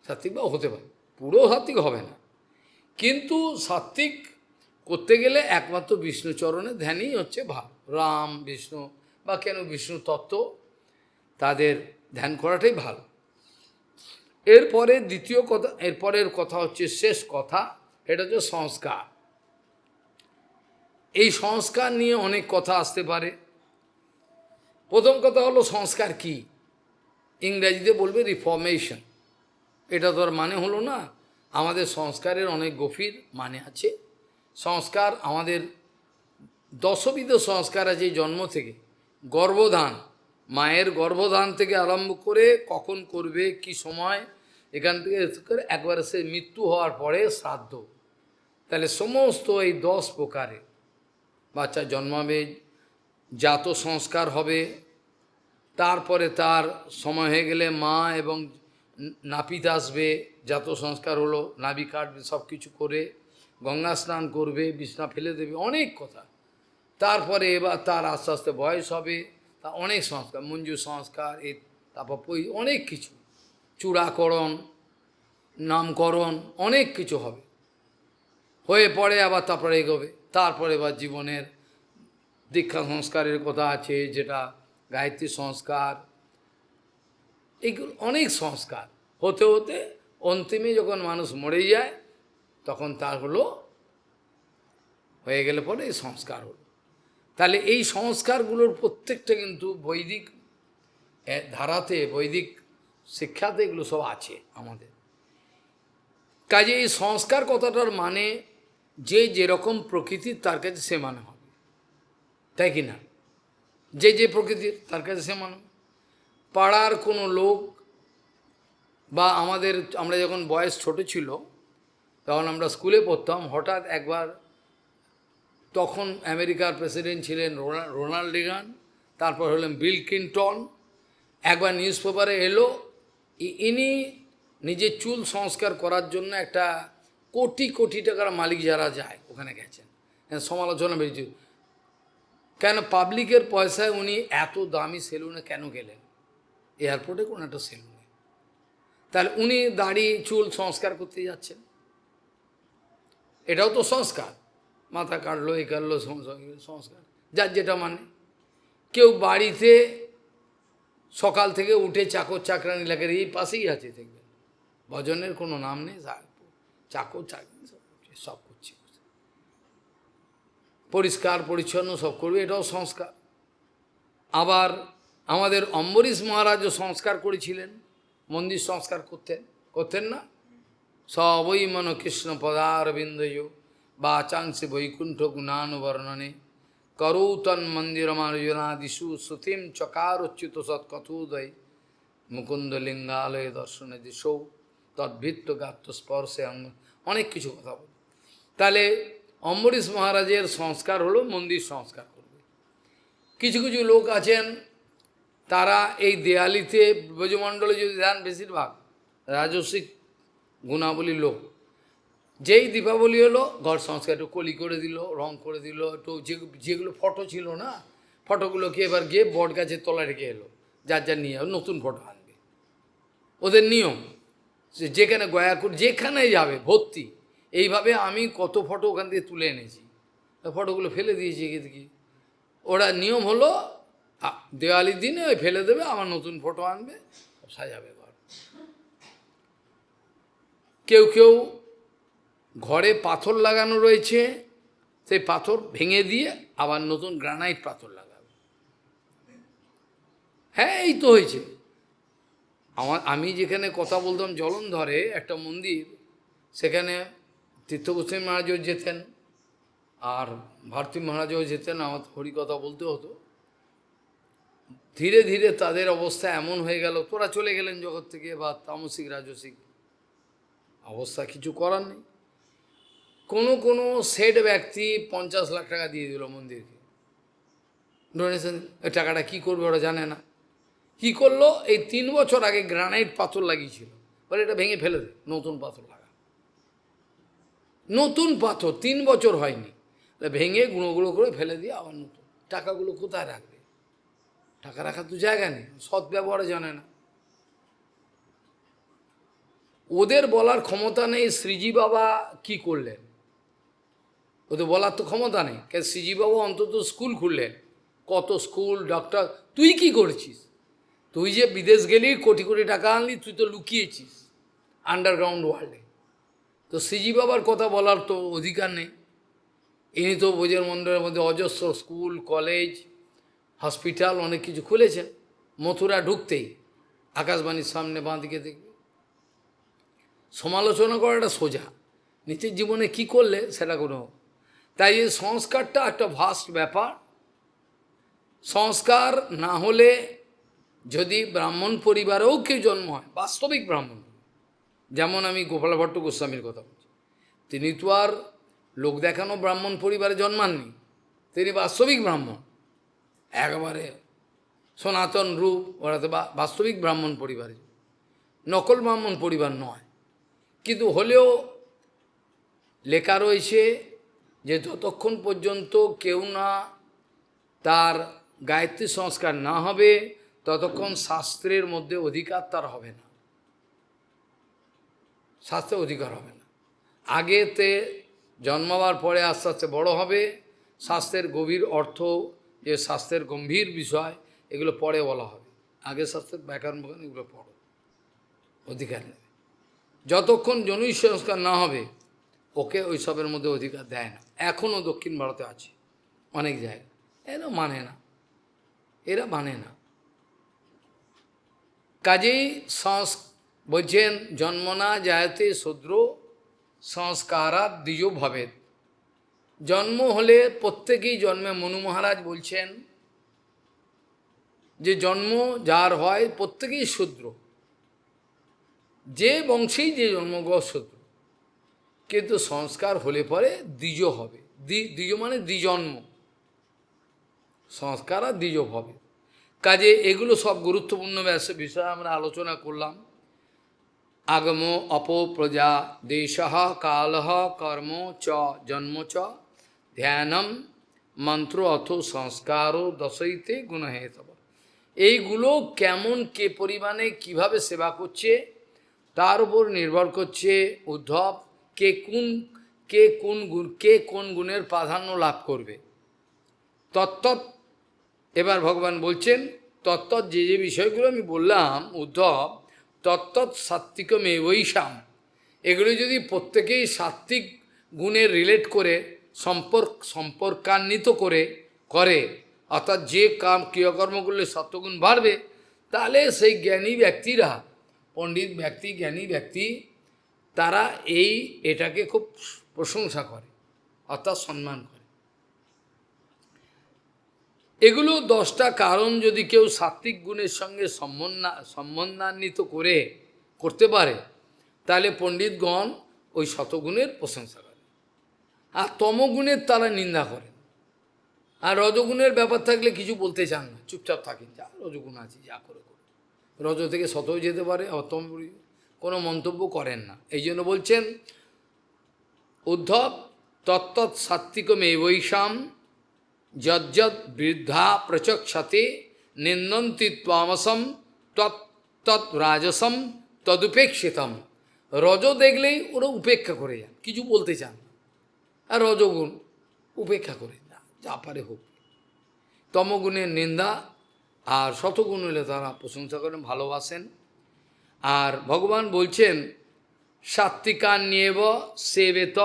সাত্ত্বিক ভাব হতে পারে, পুরো সাত্ত্বিক হবে না, কিন্তু সাত্ত্বিক করতে গেলে একমাত্র বিষ্ণুচরণের ধ্যানই হচ্ছে ভাব। রাম বিষ্ণু বা কেন বিষ্ণু তত্ত্ব, তাদের ধ্যান করাটাই ভালো। এরপরে দ্বিতীয় কথা, এরপরের কথা হচ্ছে শেষ কথা, এটা হচ্ছে সংস্কার। এই সংস্কার নিয়ে অনেক কথা আসতে পারে। প্রথম কথা হলো সংস্কার কি, ইংরেজিতে বলবে রিফর্মেশন। এটা তো আর মানে হলো না, আমাদের সংস্কারের অনেক গভীর মানে আছে। সংস্কার আমাদের দশবিধ সংস্কার আছে, জন্ম থেকে, গর্ভধান, মায়ের গর্ভধান থেকে আরম্ভ করে কখন করবে, কি সময়, এখান থেকে একবার সে মৃত্যু হওয়ার পরে শ্রাদ্ধ। তাহলে সমস্ত এই 10 প্রকারে বাচ্চা জন্মাবে, জাত সংস্কার হবে, তারপরে তার সময় হয়ে গেলে মা এবং নাপিত আসবে, জাত সংস্কার হলো, নাভি কাটবে, সব কিছু করে গঙ্গা স্নান করবে, বিছনা ফেলে দেবে, অনেক কথা। তারপরে এবার তার আস্তে আস্তে বয়স হবে, তা অনেক সংস্কার, মঞ্জু সংস্কার, এই তারপর অনেক কিছু, চূড়াকরণ, নামকরণ, অনেক কিছু হবে, হয়ে পরে আবার তারপরে এগোবে। তারপরে এবার জীবনের দীক্ষা সংস্কারের কথা আছে, যেটা গায়ত্রী সংস্কার, এইগুলো অনেক সংস্কার হতে হতে অন্তিমে যখন মানুষ মরে যায়, তখন তার হলো, হয়ে গেলে পরে এই সংস্কার হলো। তাহলে এই সংস্কারগুলোর প্রত্যেকটা কিন্তু বৈদিক ধারাতে, বৈদিক শিক্ষাতে এগুলো সব আছে আমাদের। কাজে এই সংস্কার কথাটার মানে, যে যেরকম প্রকৃতির তার কাছে সে মানে হবে, তাই কি না? যে প্রকৃতির তার কাছে সে মানে, পাড়ার কোনো লোক বা আমরা যখন বয়স ছোট ছিল, তখন আমরা স্কুলে পড়তাম, হঠাৎ একবার, তখন আমেরিকার প্রেসিডেন্ট ছিলেন রোনাল্ড রিগান, তারপর হলেন বিল ক্লিন্টন। একবার নিউজ পেপারে এলো ইনি নিজের চুল সংস্কার করার জন্য একটা কোটি কোটি টাকার মালিক যারা যায় ওখানে গেছেন, সমালোচনা বেরিয়েছে কেন পাবলিকের পয়সায় উনি এত দামি সেলুনে কেন গেলেন, এয়ারপোর্টে কোনো একটা সেলুনে, তাহলে উনি দাড়ি চুল সংস্কার করতে যাচ্ছেন, এটাও তো সংস্কার, মাথা কাটলো এই কাটলো সংস্কার, যার যেটা মানে। কেউ বাড়িতে সকাল থেকে উঠে চাকর চাকরানি লাগে, এই পাশেই আছে দেখবেন, ভজনের কোনো নাম নেই, চাকর চাকরানি সব করছে, পরিষ্কার পরিচ্ছন্ন সব করবে, এটাও সংস্কার। আবার আমাদের অম্বরীশ মহারাজও সংস্কার করেছিলেন, মন্দির সংস্কার করতেন না, সবই মন কৃষ্ণ পদারবিন্দয় বা চাংসে বৈকুণ্ঠ গুণানুবর্ণনে করৌতন মন্দির মার্জনাদিশু শ্রুতিম চকারোচ্যুত সৎকথোদয় মুকুন্দ লিঙ্গালয় দর্শনে দিশৌ তদ্ভিত্ত গাত্র স্পর্শে অঙ্গ, অনেক কিছু কথা বল। তাহলে অম্বরীশ মহারাজের সংস্কার হলো মন্দির সংস্কার করবে। কিছু কিছু লোক আছেন তারা এই দেয়ালিতে ব্রজমণ্ডলে যদি দেন বেশিরভাগ রাজস্বিক গুণাবলীর লোক, যেই দীপাবলি হলো ঘর সংস্কার একটু কলি করে দিল, রং করে দিল, একটু যেগুলো ফটো ছিল না ফটোগুলোকে এবার গিয়ে বট গাছের তলায় রেখে এলো, যার যার নিয়ে নতুন ফটো আনবে, ওদের নিয়ম। যেখানে গয়াকুর যেখানে যাবে ভর্তি, এইভাবে আমি কত ফটো ওখান থেকে তুলে এনেছি, ফটোগুলো ফেলে দিয়েছি কি, ওরা নিয়ম হলো দেওয়ালির দিনে ওই ফেলে দেবে, আমার নতুন ফটো আনবে, সাজাবে ঘর। কেউ কেউ ঘরে পাথর লাগানো রয়েছে, সেই পাথর ভেঙে দিয়ে আবার নতুন গ্রানাইট পাথর লাগাবে। হ্যাঁ এই তো হয়েছে। আমি যেখানে কথা বলতাম জলন্ধরে একটা মন্দির, সেখানে তীর্থ গোস্বামী মহারাজও যেতেন আর ভারতী মহারাজও যেতেন, আমার হরিকথা বলতে হতো। ধীরে ধীরে তাদের অবস্থা এমন হয়ে গেল, তোরা চলে গেলেন জগৎ থেকে, বা তামসিক রাজসিক অবস্থা, কিছু করার নেই। কোনো সেট ব্যক্তি 50 লাখ টাকা দিয়ে দিল মন্দিরকে ডোনেশন, ওই টাকাটা কী করবে ওরা জানে না। কি করলো, এই 3 বছর আগে গ্রানাইট পাথর লাগিয়েছিল, বলে এটা ভেঙে ফেলে দে, নতুন পাথর লাগা। নতুন পাথর 3 বছর হয়নি, ভেঙে গুঁড়ো করে ফেলে দিয়ে আবার নতুন। টাকাগুলো কোথায় রাখবে, টাকা রাখার তো জায়গা নেই, সৎ ব্যবহারে জানে না। ওদের বলার ক্ষমতা নেই শ্রীজি বাবা কি করলেন, ওদের বলার তো ক্ষমতা নেই। কেন শ্রীজি বাবা অন্তত স্কুল খুললেন, কত স্কুল, ডক্টর, তুই কি করেছিস? তুই যে বিদেশ গেলি, কোটি কোটি টাকা আনলি, তুই তো লুকিয়েছিস আন্ডারগ্রাউন্ড ওয়ার্ল্ডে। তো শ্রীজি বাবার কথা বলার তো অধিকার নেই। ইনি তো ব্রজের মন্দিরের মধ্যে অজস্র স্কুল, কলেজ, হসপিটাল অনেক কিছু খুলেছেন। মথুরা ঢুকতেই আকাশবাণীর সামনে বাঁ দিকে দেখবে। সমালোচনা করাটা সোজা, নিজের জীবনে কি করলে সেটা কোনো। তাই এই সংস্কারটা একটা ভাস্ট ব্যাপার। সংস্কার না হলে, যদি ব্রাহ্মণ পরিবারেও কেউ জন্ম হয়, বাস্তবিক ব্রাহ্মণ, যেমন আমি গোপাল ভট্ট গোস্বামীর কথা বলছি, তিনি তো আর লোক দেখানো ব্রাহ্মণ পরিবারে জন্মাননি, তিনি বাস্তবিক ব্রাহ্মণ, একেবারে সনাতন রূপ, ওরা তো বাস্তবিক ব্রাহ্মণ পরিবারে, নকল ব্রাহ্মণ পরিবার নয়। কিন্তু হলেও লেখা রয়েছে যে যতক্ষণ পর্যন্ত কেউ না তার গায়ত্রী সংস্কার না হবে, ততক্ষণ শাস্ত্রের মধ্যে অধিকার তার হবে না, শাস্ত্রের অধিকার হবে না। আগেতে জন্মাবার পরে আস্তে আস্তে বড় হবে, শাস্ত্রের গভীর অর্থ, যে শাস্ত্রের গম্ভীর বিষয়, এগুলো পরে বলা হবে। আগে শাস্ত্রের ব্যাকরণ এগুলো পড়ো, অধিকার নেবে। যতক্ষণ জনৈ সংস্কার না হবে, ওকে ওইসবের মধ্যে অধিকার দেয় না। এখনও দক্ষিণ ভারতে আছে অনেক জায়গায়, এরা মানে না, এরা মানে না। কাজেই বলছেন জন্মনা জায়তে শূদ্র সংস্কারাৎ দ্বিজো ভবেৎ। জন্ম হলে প্রত্যেকেই জন্মে, মনু মহারাজ বলছেন যে জন্ম যার হয় প্রত্যেকেই শূদ্র, যে বংশেই যে জন্মগ্রহ শূদ্র। কিন্তু সংস্কার হলে পরে দ্বিজ হবে। দ্বিজ মানে দ্বিজন্ম, সংস্কার আর দ্বিজ হবে। কাজে এগুলো সব গুরুত্বপূর্ণ বিষয় আমরা আলোচনা করলাম। আগম অপপ্রজা দেশ কাল কর্ম চ জন্ম চ ধ্যানম মন্ত্র অথ সংস্কার দশইতে গুণহেতব। এইগুলো কেমন কে পরিমাণে কিভাবে সেবা করছে তার উপর নির্ভর করছে উদ্ধব কে কোন গুণের প্রাধান্য লাভ করবে। তত্ত্বৎ এবার ভগবান বলছেন তত্ত্বৎ যে বিষয়গুলো আমি বললাম উদ্ধব, তত্ত্বৎ সাত্ত্বিকমেবৈষাম, এগুলো যদি প্রত্যেকেই সাত্ত্বিক গুণে রিলেট করে সম্পর্কান্বিত করে অর্থাৎ যে ক্রিয়াকর্ম করলে সত্যগুণ বাড়বে, তাহলে সেই জ্ঞানী ব্যক্তিরা, পণ্ডিত ব্যক্তি, জ্ঞানী ব্যক্তি, তারা এটাকে খুব প্রশংসা করে অর্থাৎ সম্মান করে। এগুলো 10টা কারণ যদি কেউ সাত্ত্বিক গুণের সঙ্গে সম্বন্ধান্বিত করতে পারে, তাহলে পণ্ডিতগণ ওই শতগুণের প্রশংসা করে। আর তমগুণের তারা নিন্দা করেন। আর রজগুণের ব্যাপার থাকলে কিছু বলতে চান না, চুপচাপ থাকেন, যা রজগুণ আছে যা করে করুন। রজ থেকে শতও যেতে পারে, অতম কোনো মন্তব্য করেন না। এই জন্য বলছেন উদ্ধব তত্ত্বৎ সাত্ত্বিকমেবৈষাম যজ্জৎ বৃদ্ধা প্রচক্ষতে নিন্দন্তি ত্বামসম তৎ রাজসম তদুপেক্ষিতম। রজ দেখলেই ওরা উপেক্ষা করে যান, কিছু বলতে চান। আর রজগুণ উপেক্ষা করে না, যা পারে হোক। তমগুণের নিন্দা আর শতগুণ হলে তারা প্রশংসা করেন, ভালোবাসেন। আর ভগবান বলছেন সাত্ত্বিকান্যেব সেবেত,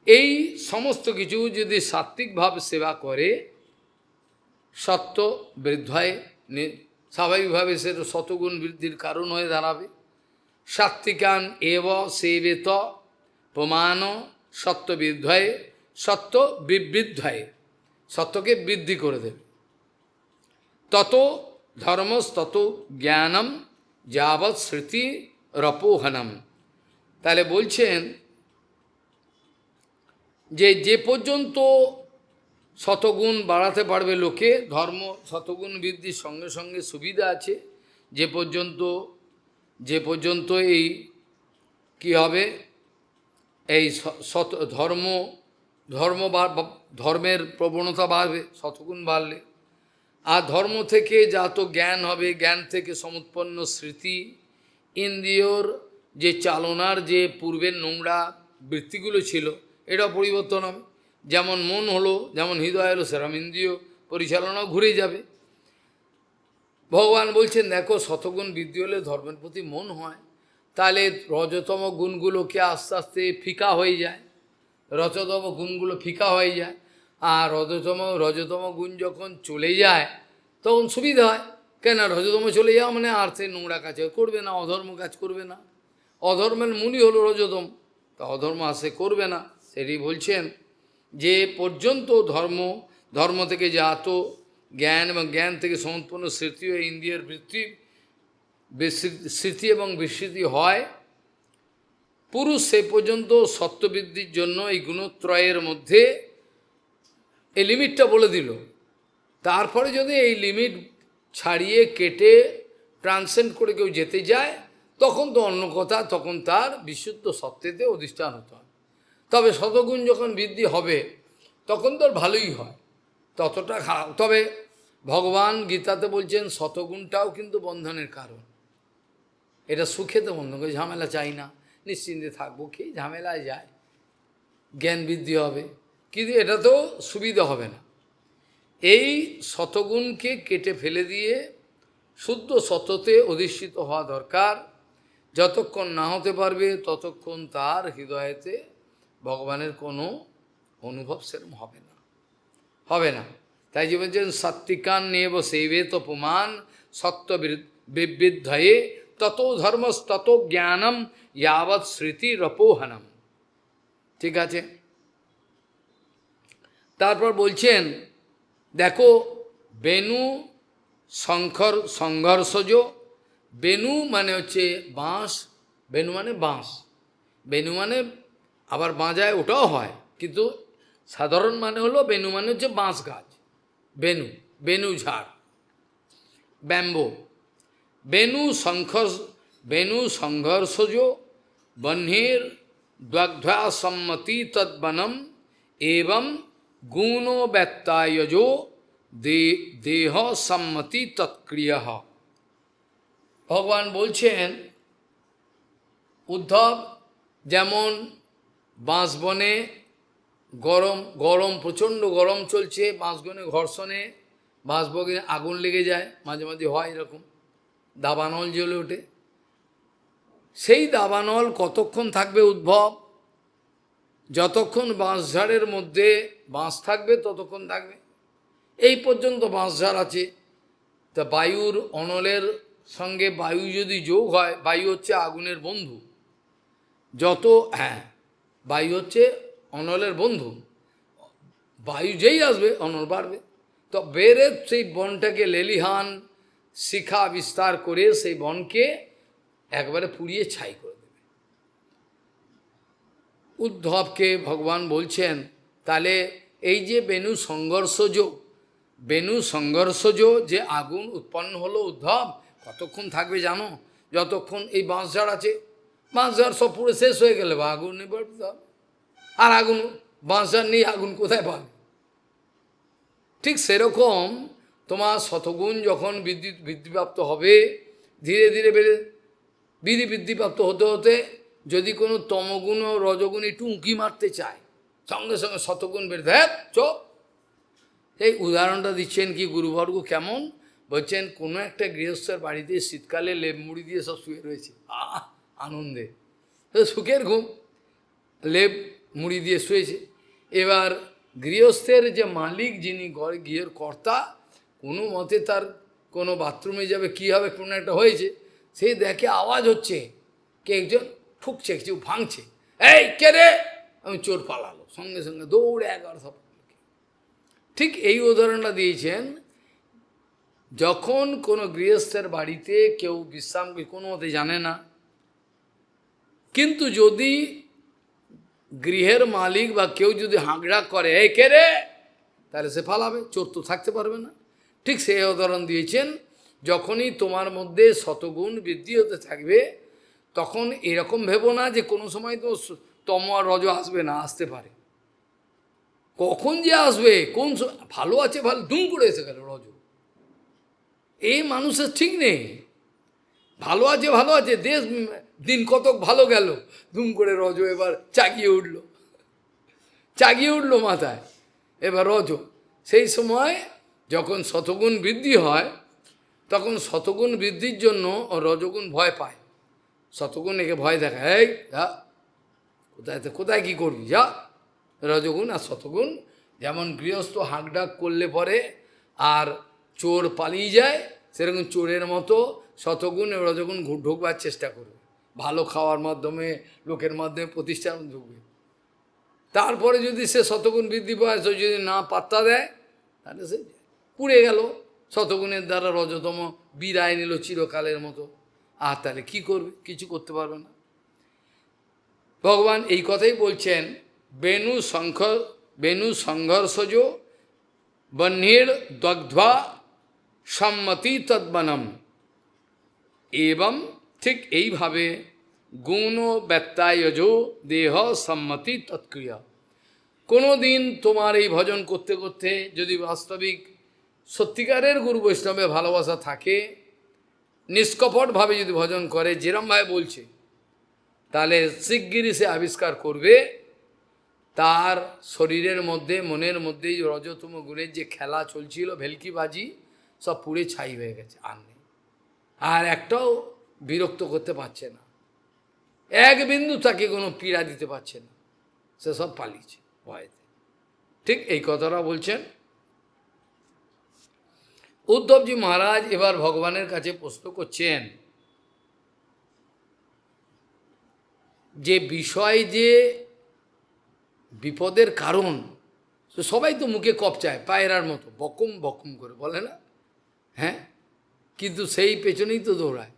এই সমস্ত কিছু যদি সাত্ত্বিকভাবে সেবা করে সত্য বৃদ্ধায় স্বাভাবিকভাবে সেটা শতগুণ বৃদ্ধির কারণ হয়ে দাঁড়াবে। সাত্ত্বিকান এব সেবেত প্রমাণ সত্য বৃদ্ধায়, সত্য বিবৃদ্ধায়, সত্যকে বৃদ্ধি করে দেবে। তত ধর্মস তত জ্ঞানম যাবৎ স্মৃতি রপোহনম। তাহলে বলছেন যে পর্যন্ত শতগুণ বাড়াতে পারবে লোকে, ধর্ম শতগুণ বৃদ্ধির সঙ্গে সঙ্গে সুবিধা আছে। যে পর্যন্ত এই কি হবে, এই ধর্মের প্রবণতা বাড়বে শতগুণ বাড়লে। আর ধর্ম থেকে যাত জ্ঞান হবে, জ্ঞান থেকে সমুৎপন্ন স্মৃতি, ইন্দ্রিয়র যে চালনার যে পূর্বের নোংরা বৃত্তিগুলো ছিল এটাও পরিবর্তন হবে। যেমন মন হলো, যেমন হৃদয় হলো, সেরকম ইন্দ্রিয় পরিচালনাও ঘুরে যাবে। ভগবান বলছেন দেখো শতগুণ বৃদ্ধি হলে ধর্মের প্রতি মন হয়, তাহলে রজতম গুণগুলোকে আস্তে আস্তে ফিকা হয়ে যায়, রজতম গুণগুলো ফিকা হয়ে যায়। আর রজতম গুণ যখন চলে যায় তখন সুবিধা হয়। কেন, রজতম চলে যাওয়া মানে আর সে নোংরা কাজ করবে না, অধর্ম কাজ করবে না। অধর্মের মূলই হলো রজতম, তা অধর্ম আসে করবে না। সেটি বলছেন যে পর্যন্ত ধর্ম থেকে জাত জ্ঞান এবং জ্ঞান থেকে সমুৎপন্ন স্মৃতি ও ইন্দ্রিয়ের স্মৃতি এবং বিস্মৃতি হয়, পুরুষ সে পর্যন্ত সত্যবৃদ্ধির জন্য এই গুণত্রয়ের মধ্যে এই লিমিটটা বলে দিল। তারপরে যদি এই লিমিট ছাড়িয়ে কেটে ট্রান্সেন্ড করে কেউ যেতে যায়, তখন তো অন্য কথা, তখন তার বিশুদ্ধ সত্যেতে অধিষ্ঠান হতে হয়। তবে শতগুণ যখন বৃদ্ধি হবে তখন তো ভালোই হয়, ততটা খারাপ। তবে ভগবান গীতাতে বলছেন শতগুণটাও কিন্তু বন্ধনের কারণ। এটা সুখেতে বন্ধন করে, ঝামেলা চাই না, নিশ্চিন্তে থাকবো, কি ঝামেলায় যায়, জ্ঞান বৃদ্ধি হবে, কিন্তু এটা তো সুবিধা হবে না। এই শতগুণকে কেটে ফেলে দিয়ে শুদ্ধ সত্যতে অধিষ্ঠিত হওয়া দরকার। যতক্ষণ না হতে পারবে ততক্ষণ তার হৃদয়েতে ভগবানের কোনো অনুভব সেরকম হবে না। তাই যে বলছেন সাত্বিকান নেব সেবেত পুমান সত্য বিবৃদ্ধয়ে তত ধর্মস তত জ্ঞানম যাবৎ স্মৃতি রপোহনম। ঠিক আছে, তারপর বলছেন দেখো বেনু সংঘর্ষজ, বেনু মানে হচ্ছে বাঁশ, বেনু মানে বাঁশ, বেনু মানে আবার বাঁজায় ওটাও হয়, কিন্তু সাধারণ মানে হলো বেনু মানে হচ্ছে বাঁশ গাছ, বেনু, বেনু ঝাড়, ব্যাম্বো। বেনু সংঘর্ষ, বেনু সংঘর্ষজ বহ্নির দ্বগ্ধ্বা সম্মতি তদ্বনম এবং গুণো ব্যত্যায়জো দেহ সম্মতি তৎক্রিয়া। ভগবান বলছেন উদ্ধব, যেমন বাঁশবনে গরম গরম প্রচণ্ড গরম চলছে, বাঁশবনে ঘর্ষণে বাঁশবনে আগুন লেগে যায়, মাঝে মাঝে হয় এরকম, দাবানল জ্বলে ওঠে। সেই দাবানল কতক্ষণ থাকবে উদ্ভব? যতক্ষণ বাঁশঝাড়ের মধ্যে বাঁশ থাকবে ততক্ষণ থাকবে। এই পর্যন্ত বাঁশঝাড় আছে, তা বায়ুর অনলের সঙ্গে বায়ু যদি যোগ হয়, বায়ু হচ্ছে আগুনের বন্ধু, যত বায়ু হচ্ছে অনলের বন্ধু, বায়ু যেই আসবে অনল বাড়বে, তো বেড়ে সেই বনটাকে লেলিহান শিখা বিস্তার করে সেই বনকে একবারে পুড়িয়ে ছাই করে দেবে। উদ্ধবকে ভগবান বলছেন, তাহলে এই যে বেনু সংঘর্ষজ, বেনু সংঘর্ষজ যে আগুন উৎপন্ন হলো উদ্ধব, কতক্ষণ থাকবে জানো? যতক্ষণ এই বাঁশঝাড় আছে, বাঁশঝাড় সব পুরো শেষ হয়ে গেলে বা আগুন নেই, আর আগুন বাঁশঝাড় নেই, আগুন কোথায় পাবে? ঠিক সেরকম তোমার শতগুণ যখন বৃদ্ধিপ্রাপ্ত হবে, ধীরে ধীরে বৃদ্ধিপ্রাপ্ত হতে হতে যদি কোনো তমগুণ ও রজগুণ একটু উঁকি মারতে চায়, সঙ্গে সঙ্গে শতগুণ বেড়ে দেয়, চোখ। এই উদাহরণটা দিচ্ছেন কি গুরুবর্গ কেমন? বলছেন কোনো একটা গৃহস্থের বাড়িতে শীতকালে লেপ মুড়ি দিয়ে সব শুয়ে রয়েছে, আনন্দে, সুখের ঘুম, লেপ মুড়ি দিয়ে শুয়েছে। এবার গৃহস্থের যে মালিক, যিনি গৃহের কর্তা, কোনো মতে তার কোনো বাথরুমে যাবে, কী হবে, কোনো একটা হয়েছে, সেই দেখে আওয়াজ হচ্ছে, কে একজন ঠুকছে, কিছু ভাঙছে, এই কে রে? আমি চোর পালালো, সঙ্গে সঙ্গে দৌড়ে 11 সব। ঠিক এই উদাহরণটা দিয়েছেন, যখন কোনো গৃহস্থের বাড়িতে কেউ বিশ্রাম কোনো মতে জানে না, কিন্তু যদি গৃহের মালিক বা কেউ যদি হাঁকড়াক করে, এই কে রে, তাহলে সে পালাবে, চোর তো থাকতে পারবে না। ঠিক সেই উদাহরণ দিয়েছেন, যখনই তোমার মধ্যে শতগুণ বৃদ্ধি হতে থাকবে, তখন এরকম ভেবো না যে কোনো সময় তো তম আর রজ আসবে না, আসতে পারে, কখন যে আসবে, কোন ভালো আছে, ভালো দুম করে এসে গেল রজ, এই মানুষের ঠিক নেই। ভালো আছে, দেশ দিন কতক ভালো গেল, দুম করে রজ এবার চাগিয়ে উঠল মাথায়, এবার রজ। সেই সময় যখন শতগুণ বৃদ্ধি হয়, তখন শতগুণ বৃদ্ধির জন্য রজগুণ ভয় পায়, শতগুণ একে ভয় দেখায়, এই যা, কোথায় কী করবি, যা। রজগুণ আর শতগুণ যেমন গৃহস্থ হাঁকডাক করলে পরে আর চোর পালিয়ে যায়, সেরকম চোরের মতো শতগুণ এবং রজগুণ ঢুকবার চেষ্টা করবে, ভালো খাওয়ার মাধ্যমে, লোকের মাধ্যমে প্রতিষ্ঠান ঢুকবে। তারপরে যদি সে শতগুণ বৃদ্ধি পায়, সে যদি না পাত্তা দেয়, তাহলে সে পুড়ে গেল, শতগুণের দ্বারা রজতম বিদায় নিল চিরকালের মতো, আর তাহলে কি করবে? কিছু করতে পারবে না। ভগবান এই কথাই বলছেন, বেনু সংঘর্ষজ বহ্নির দগ্ধ্বা সম্মতি তদ্বনম, এবং ঠিক এইভাবে গুণ ব্যত্যায়জ দেহ সম্মতি তৎক্রিয়া। কোনো দিন তোমার এই ভজন করতে করতে যদি বাস্তবিক সত্যিকারের গুরু বৈষ্ণবে ভালোবাসা থাকে, নিষ্কপটভাবে যদি ভজন করে, যেরমভাবে বলছে, তাহলে শিগগিরই সে আবিষ্কার করবে তার শরীরের মধ্যে, মনের মধ্যে রজতম গুণের যে খেলা চলছিল, ভেলকিবাজি, সব পুড়ে ছাই হয়ে গেছে, আর নেই, আর একটাও বিরক্ত করতে পারছে না, এক বিন্দু তাকে কোনো পীড়া দিতে পারছে না, সে সব পালিয়েছে ভয়েতে। ঠিক এই কথাটা বলছেন উদ্ধবজি মহারাজ। এবার ভগবানের কাছে প্রশ্ন করছেন যে বিষয় যে বিপদের কারণ, সবাই তো মুখে কপচায় পায়রার মতো, বকম বকম করে বলে না, হ্যাঁ, কিন্তু সেই পেছনেই তো দৌড়ায়।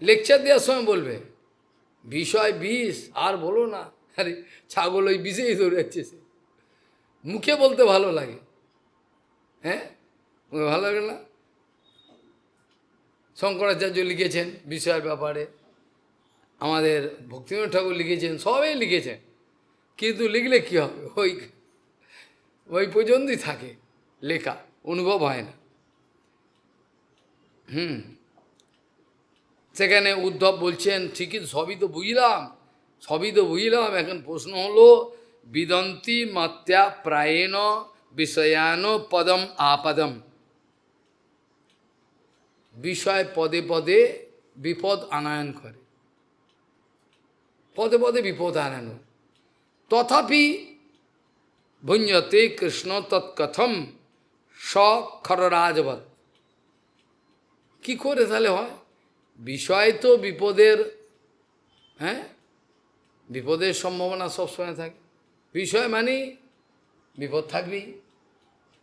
লেকচার দেওয়ার সময় বলবে, বিষয় বিষ, আর বলো না। আরে ছাগল ওই বিষেই দৌড়াচ্ছে সে। মুখে বলতে ভালো লাগে, হ্যাঁ, ভালো লাগে না? শঙ্করাচার্য লিখেছেন বিষয়ের ব্যাপারে, আমাদের ভক্তিবিনোদ ঠাকুর লিখেছেন, সবাই লিখেছেন, কিন্তু লিখলে কি হবে, ওই ওই পর্যন্তই থাকে লেখা, অনুভব হয় না। সেখানে উদ্ধব বলছেন, ঠিকই সবই তো বুঝলাম, সবই তো বুঝলাম, এখন প্রশ্ন হলো বিদন্তি মাত্যা প্রায়েণ বিষয়ান পদম আপদম। বিষয় পদে পদে বিপদ আনায়ন করে, পদে পদে বিপদ আনানো, তথাপি ভুঞ্জতে কৃষ্ণ তৎকথম সখররাজবৎ। কি করে তাহলে হয়? বিষয় তো বিপদের, হ্যাঁ, বিপদের সম্ভাবনা সবসময় থাকে, বিষয় মানে বিপদ থাকবেই।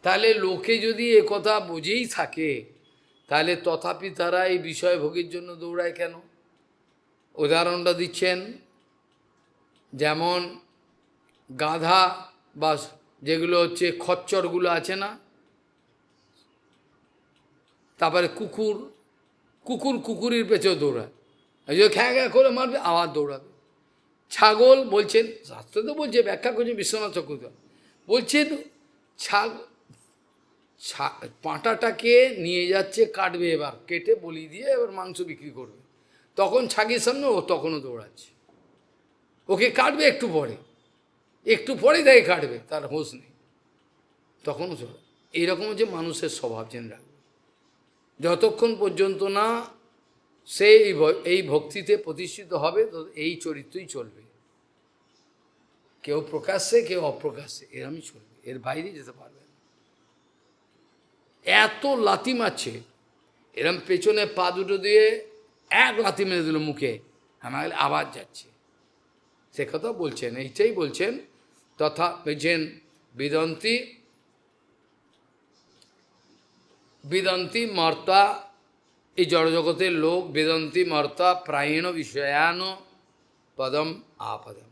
তাহলে লোকে যদি এ কথা বুঝেই থাকে, তাহলে তথাপি তারা এই বিষয় ভোগের জন্য দৌড়ায় কেন? উদাহরণটা দিচ্ছেন, যেমন গাধা বা যেগুলো হচ্ছে খচ্চরগুলো আছে না, তারপরে কুকুর, কুকুরের পেছেও দৌড়ায়, এই যে খ্যা খ্যা করে মারবে আবার দৌড়াবে। ছাগল বলছেন, শাস্ত্র তো বলছে, ব্যাখ্যা করছে বিশ্বনাথ চক্রবর্তী, বলছেন পাঁটাটাকে নিয়ে যাচ্ছে, কাটবে, এবার কেটে বলি দিয়ে এবার মাংস বিক্রি করবে, তখন ছাগির সামনে ও তখনও দৌড়াচ্ছে, ওকে কাটবে একটু পরে, একটু পরে তাকে কাটবে, তার হোশ নেই, তখনও চলে। এইরকম হচ্ছে মানুষের স্বভাব, জেনে রাখবে। যতক্ষণ পর্যন্ত না সে এই ভক্তিতে প্রতিষ্ঠিত হবে, তো এই চরিত্রই চলবে, কেউ প্রকাশ্যে কেউ অপ্রকাশ্যে, এরমই চলবে, এর বাইরে যেতে পারবে না। এত লাথি মারছে, এরম পেছনে পা দুটো দিয়ে এক লাথি মেরে দিল মুখে, আমার আবার যাচ্ছে, সে কথা বলছেন, এইটাই বলছেন, তথা বলছেন বিদন্তি বিদন্তি মর্তা, এই জড়জগতের লোক বেদন্তি মর্তা প্রায়ণ বিষয়ান পদম আপদম।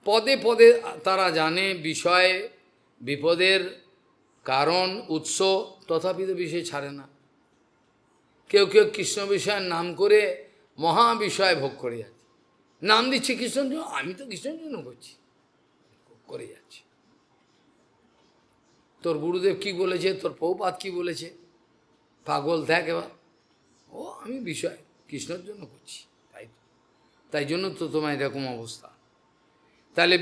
পদে পদে তারা জানে বিষয় বিপদের কারণ উৎস, তথাপি তো বিষয় ছাড়ে না। কেউ কেউ কৃষ্ণ বিষয়ের নাম করে মহা বিষয় ভোগ করে যাচ্ছে, নাম দিচ্ছে কৃষ্ণর জন্য, আমি তো কৃষ্ণের জন্য করছি, করে যাচ্ছে। তোর গুরুদেব কি বলেছে, তোর প্রভুপাদ কি বলেছে, পাগল দেখ এবার, ও আমি বিষয় কৃষ্ণের জন্য করছি, তাই জন্য তো তোমার এরকম অবস্থা। তাহলে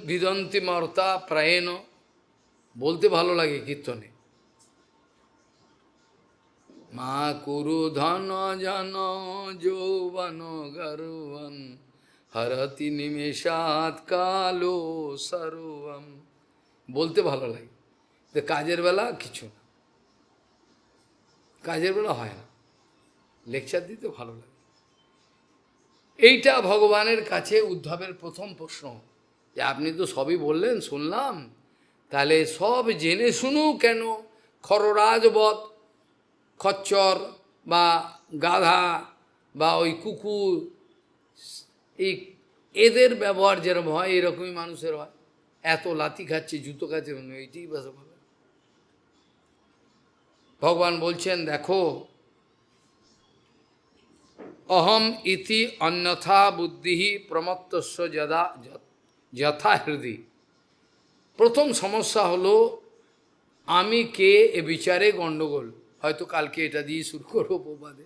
বিদন্তি মর্তা প্রায়ণ, বলতে ভালো লাগে কীর্তনে, মা কুরু ধন জন যৌবন গর্বন হরতি নিমেষাৎ কালো সর্বম, বলতে ভালো লাগে। তো কাজের বেলা কিছু না, কাজের বেলা হয় না, লেকচার দিতে ভালো লাগে। এইটা ভগবানের কাছে উদ্ধবের প্রথম প্রশ্ন, যে আপনি তো সবই বললেন শুনলাম, তাহলে সব জেনে শুনু কেন খররাজবৎ, খচ্চর বা গাধা বা ওই কুকুর, এই এদের ব্যবহার যেরকম হয় এরকমই মানুষের হয়, এত লাথি খাচ্ছে, জুতো খাচ্ছে, এইটাই বাসা ভাবে। ভগবান বলছেন দেখো, অহম ইতি অন্যথা বুদ্ধি প্রমত্তস্য যদা যথা হৃদি। প্রথম সমস্যা হলো আমি কে এ বিচারে গণ্ডগোল, হয়তো কালকে এটা দিয়ে শুরু করবো প্রবাদে,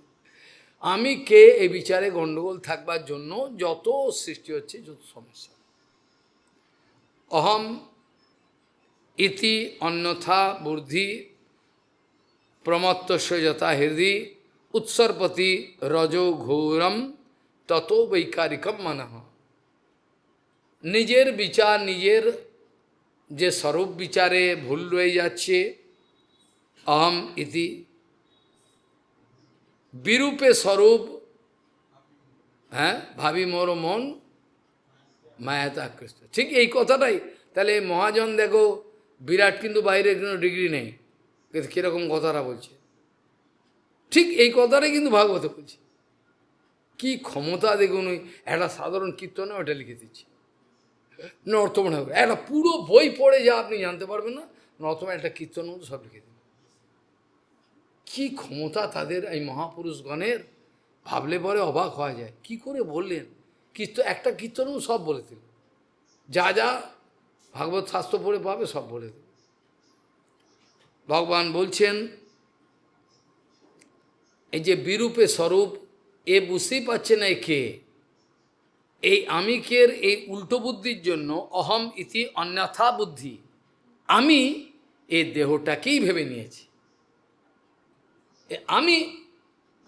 আমি কে এ বিচারে গণ্ডগোল থাকবার জন্য যত সৃষ্টি হচ্ছে, যত সমস্যা। অহম ইতি অন্যথা বুদ্ধি প্রমত্তস্য যথা হৃদি উৎসর্পতি রজো ঘোরম তত বৈকারিকম মনঃ। নিজের বিচার, নিজের যে স্বরূপ বিচারে ভুল রয়ে যাচ্ছে, অহম ইতি, বিরূপে স্বরূপ, হ্যাঁ, ভাবি মোর মন মায়াতে আকৃষ্ট, ঠিক এই কথাটাই। তাহলে মহাজন দেখো, বিরাট কিন্তু বাইরে কোনো ডিগ্রি নেই, কীরকম কথাটা বলছে, ঠিক এই কথাটাই কিন্তু ভাগবত বলছে, কি ক্ষমতা দেখুন, ওই একটা সাধারণ কীর্তনে ওটা লিখে দিচ্ছি। নর্তমা ঠাকুর একটা পুরো বই পড়ে যা আপনি জানতে পারবেন না, নর্তমা একটা কীর্তন মতো সব লিখে দিন। কি ক্ষমতা তাদের এই মহাপুরুষগণের, ভাবলে পরে অবাক হওয়া যায়। কি করে বললেন, কীর্তন একটা কীর্তনও সব বলে দিল, যা যা ভাগবত শাস্ত্র পড়ে পাবে সব বলে দিল। ভগবান বলছেন এই যে বিরূপে স্বরূপ, এ বুঝতেই পারছে না কে। এই আমিকের এই উল্টো বুদ্ধির জন্য অহম ইতি অন্যথা বুদ্ধি, আমি এই দেহটাকেই ভেবে নিয়েছি। আমি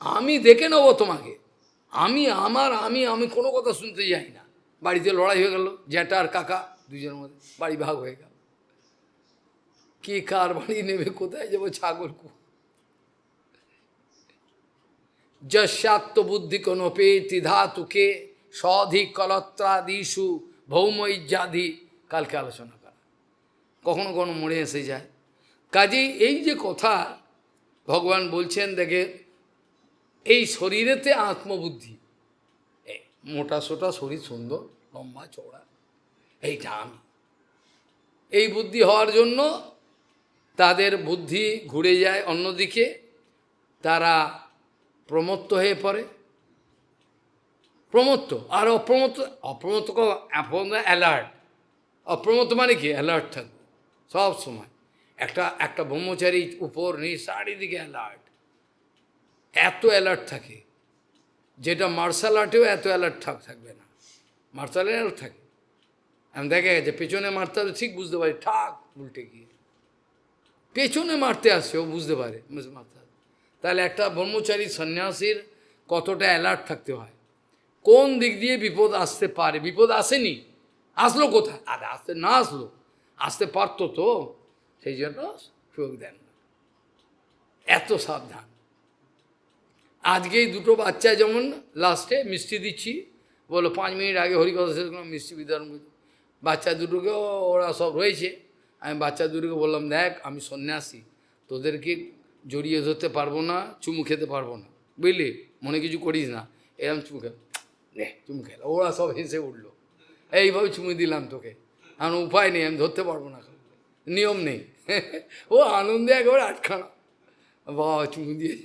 আমি দেখে নেব তোমাকে, আমি আমার আমি আমি কোনো কথা শুনতে যাই না। বাড়িতে লড়াই হয়ে গেল, জ্যাঠা আর কাকা দুজনের মধ্যে, বাড়ি ভাগ হয়ে গেল। কে কার বাড়ি নেবে, কোথায় যাবো, ছাগল যস্যাত্মবুদ্ধি কোনোপেতি ধাতুকে সধিক কলত্রাদিষু ভৌম ইত্যাদি, কালকে আলোচনা করা, কখনো কখনো মরে এসে যায়। কাজেই এই যে কথা ভগবান বলছেন, দেখে এই শরীরেতে আত্মবুদ্ধি, মোটা সোটা শরীর, সুন্দর লম্বা চওড়া, এইটা আমি, এই বুদ্ধি হওয়ার জন্য তাদের বুদ্ধি ঘুরে যায় অন্যদিকে, তারা প্রমত্ত হয়ে পড়ে। প্রমত্ত আর অপ্রমত্ত, অপ্রমত্ত অ্যালার্ট, অপ্রমত্ত মানে কি, অ্যালার্ট থাকবে সব সময়। একটা ব্রহ্মচারী উপর নিচ চারিদিকে অ্যালার্ট, এত অ্যালার্ট থাকে, যেটা মার্শাল আর্টেও এত অ্যালার্ট থাকবে না। মার্শাল অ্যালার্ট থাকে, আমি দেখা গেছে পেছনে মারতে হবে ঠিক বুঝতে পারি, ঠাক উল্টে গিয়ে পেছনে মারতে আসছে ও বুঝতে পারে মারতে। তাহলে একটা ব্রহ্মচারী সন্ন্যাসীর কতটা অ্যালার্ট থাকতে হয়, কোন দিক দিয়ে বিপদ আসতে পারে, বিপদ আসেনি, আসলো কোথায়, আর আসতে না আসলো, আসতে পারতো তো, সেই জন্য সুযোগ দেন না, এত সাবধান। আজকেই দুটো বাচ্চা যেমন লাস্টে মিষ্টি দিচ্ছি, বলো 5 মিনিট আগে হরিকথা শেষ করলাম, মিষ্টি বিতরণ করছি, বাচ্চা দুটোকেও ওরা সব রয়েছে, আমি বাচ্চা দুটোকে বললাম, দেখ আমি সন্ন্যাসী, তোদেরকে জড়িয়ে ধরতে পারবো না, চুমু খেতে পারবো না, বুঝলি, মনে কিছু করিস না, এরকম চুমু খে, চুমু খেলা, ওরা সব হেসে উঠলো, এইভাবে চুমু দিলাম তোকে, আমার উপায় নেই, আমি ধরতে পারবো না, নিয়ম নেই। ও আনন্দে একেবারে আটখানা, বাবা চুমু দিয়ে।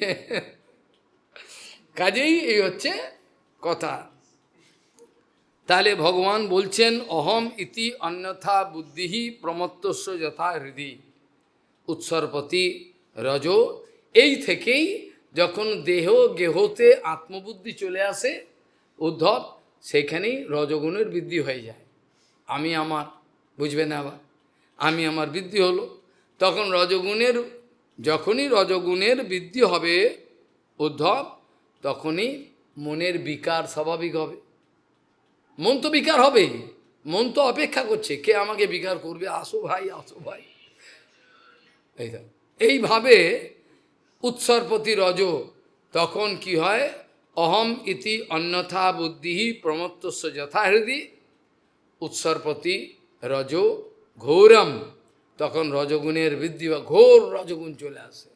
কাজেই এই হচ্ছে কথা। তাহলে ভগবান বলছেন অহম ইতি অন্যথা বুদ্ধিহি প্রমত্তস্য যথা হৃদি উৎসর্পতি রজ, এই থেকেই যখন দেহ গেহতে আত্মবুদ্ধি চলে আসে উদ্ধব, সেইখানেই রজগুণের বৃদ্ধি হয়ে যায়। আমি আমার, বুঝবে না আবার, আমি আমার বৃদ্ধি হলো, তখন রজগুণের, যখনই রজগুণের বৃদ্ধি হবে উদ্ধব, তখনই মনের বিকার স্বাভাবিক হবে। মন তো বিকার হবেই, মন তো অপেক্ষা করছে কে আমাকে বিকার করবে, আসো ভাই আসো ভাই, এইভাবে উৎসর্পতি রজ, তখন কি হয়, অহম ইতি অন্যথা বুদ্ধি প্রমত্তস্য যথাহৃদি উৎসর্পতি রজ ঘোরম, তখন রজগুণের বৃদ্ধি বা ঘোর রজগুণ চলে আসে,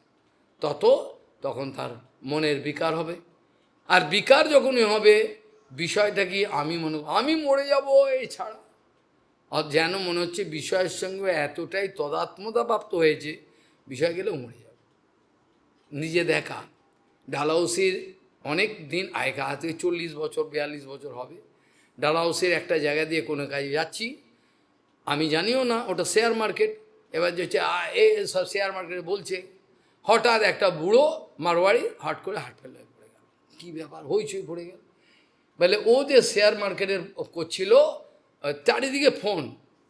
তখন তার মনের বিকার হবে। আর বিকার যখনই হবে, বিষয়টা কি, আমি মরে যাব এই ছাড়া, আর যেন মনে হচ্ছে বিষয়ের সঙ্গে এতটাই তদাত্মতা প্রাপ্ত হয়েছে, বিষয় গেলেও মরে যাবে। নিজে দেখা, ডালহাউসির অনেক দিন আগেকার, হাতে 40 বছর 42 বছর হবে, ডালহাউসির একটা জায়গা দিয়ে কোনো কাজে যাচ্ছি, আমি জানিও না ওটা শেয়ার মার্কেট, এবার যে হচ্ছে সব শেয়ার মার্কেটে বলছে, হঠাৎ একটা বুড়ো মারোয়ারি হাট করে হাট ফেলে পড়ে গেল, কী ব্যাপার, হইচই পড়ে গেল, বলে ও যে শেয়ার মার্কেটের করছিল, চারিদিকে ফোন,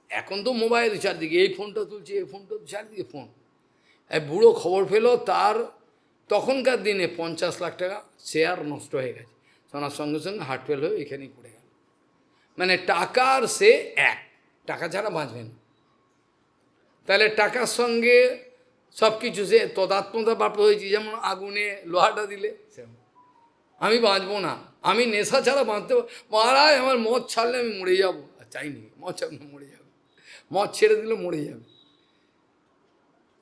এখন তো মোবাইল চারিদিকে, এই ফোনটা তুলছে, এই ফোনটা চারিদিকে ফোন, বুড়ো খবর পেলো তার তখনকার দিনে 50 লাখ টাকা শেয়ার নষ্ট হয়ে গেছে, শোনার সঙ্গে সঙ্গে হার্ট ফেল হয়ে এখানেই পড়ে গেল। মানে টাকার সে এক, টাকা ছাড়া বাঁচবে না। তাহলে টাকার সঙ্গে সব কিছু সে তদাত্মতা প্রাপ্ত হয়েছে, যেমন আগুনে লোহাটা দিলে আমি বাঁচবো না, আমি নেশা ছাড়া বাঁচতে, মহারাজ আমার মদ ছাড়লে আমি মরে যাবো, চাইনি মদ ছাড়লে মরে যাবে, মদ ছেড়ে দিলে মরে যাবে।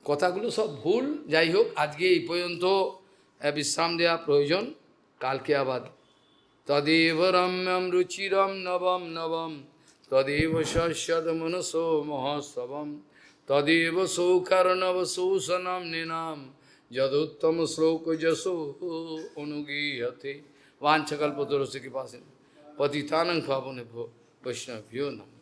কথাগুলো সব ভুল। যাই হোক, আজকে এই পর্যন্ত বিশ্রাম দেওয়া প্রয়োজন, কালকে আবার তদেব রম্যম রুচিরম নবম নবম তদেব শস্যদ মনসো মহোৎসবম তদেব সৌকর্ণব শোষণম নিনাম যদুত্তম শ্লোক যশো অনুগীয়তে। वाञ्छकल्पतरुस्य कृपासिन्धु पतितानं पावनेभ्यो वैष्णवेभ्यो नमः।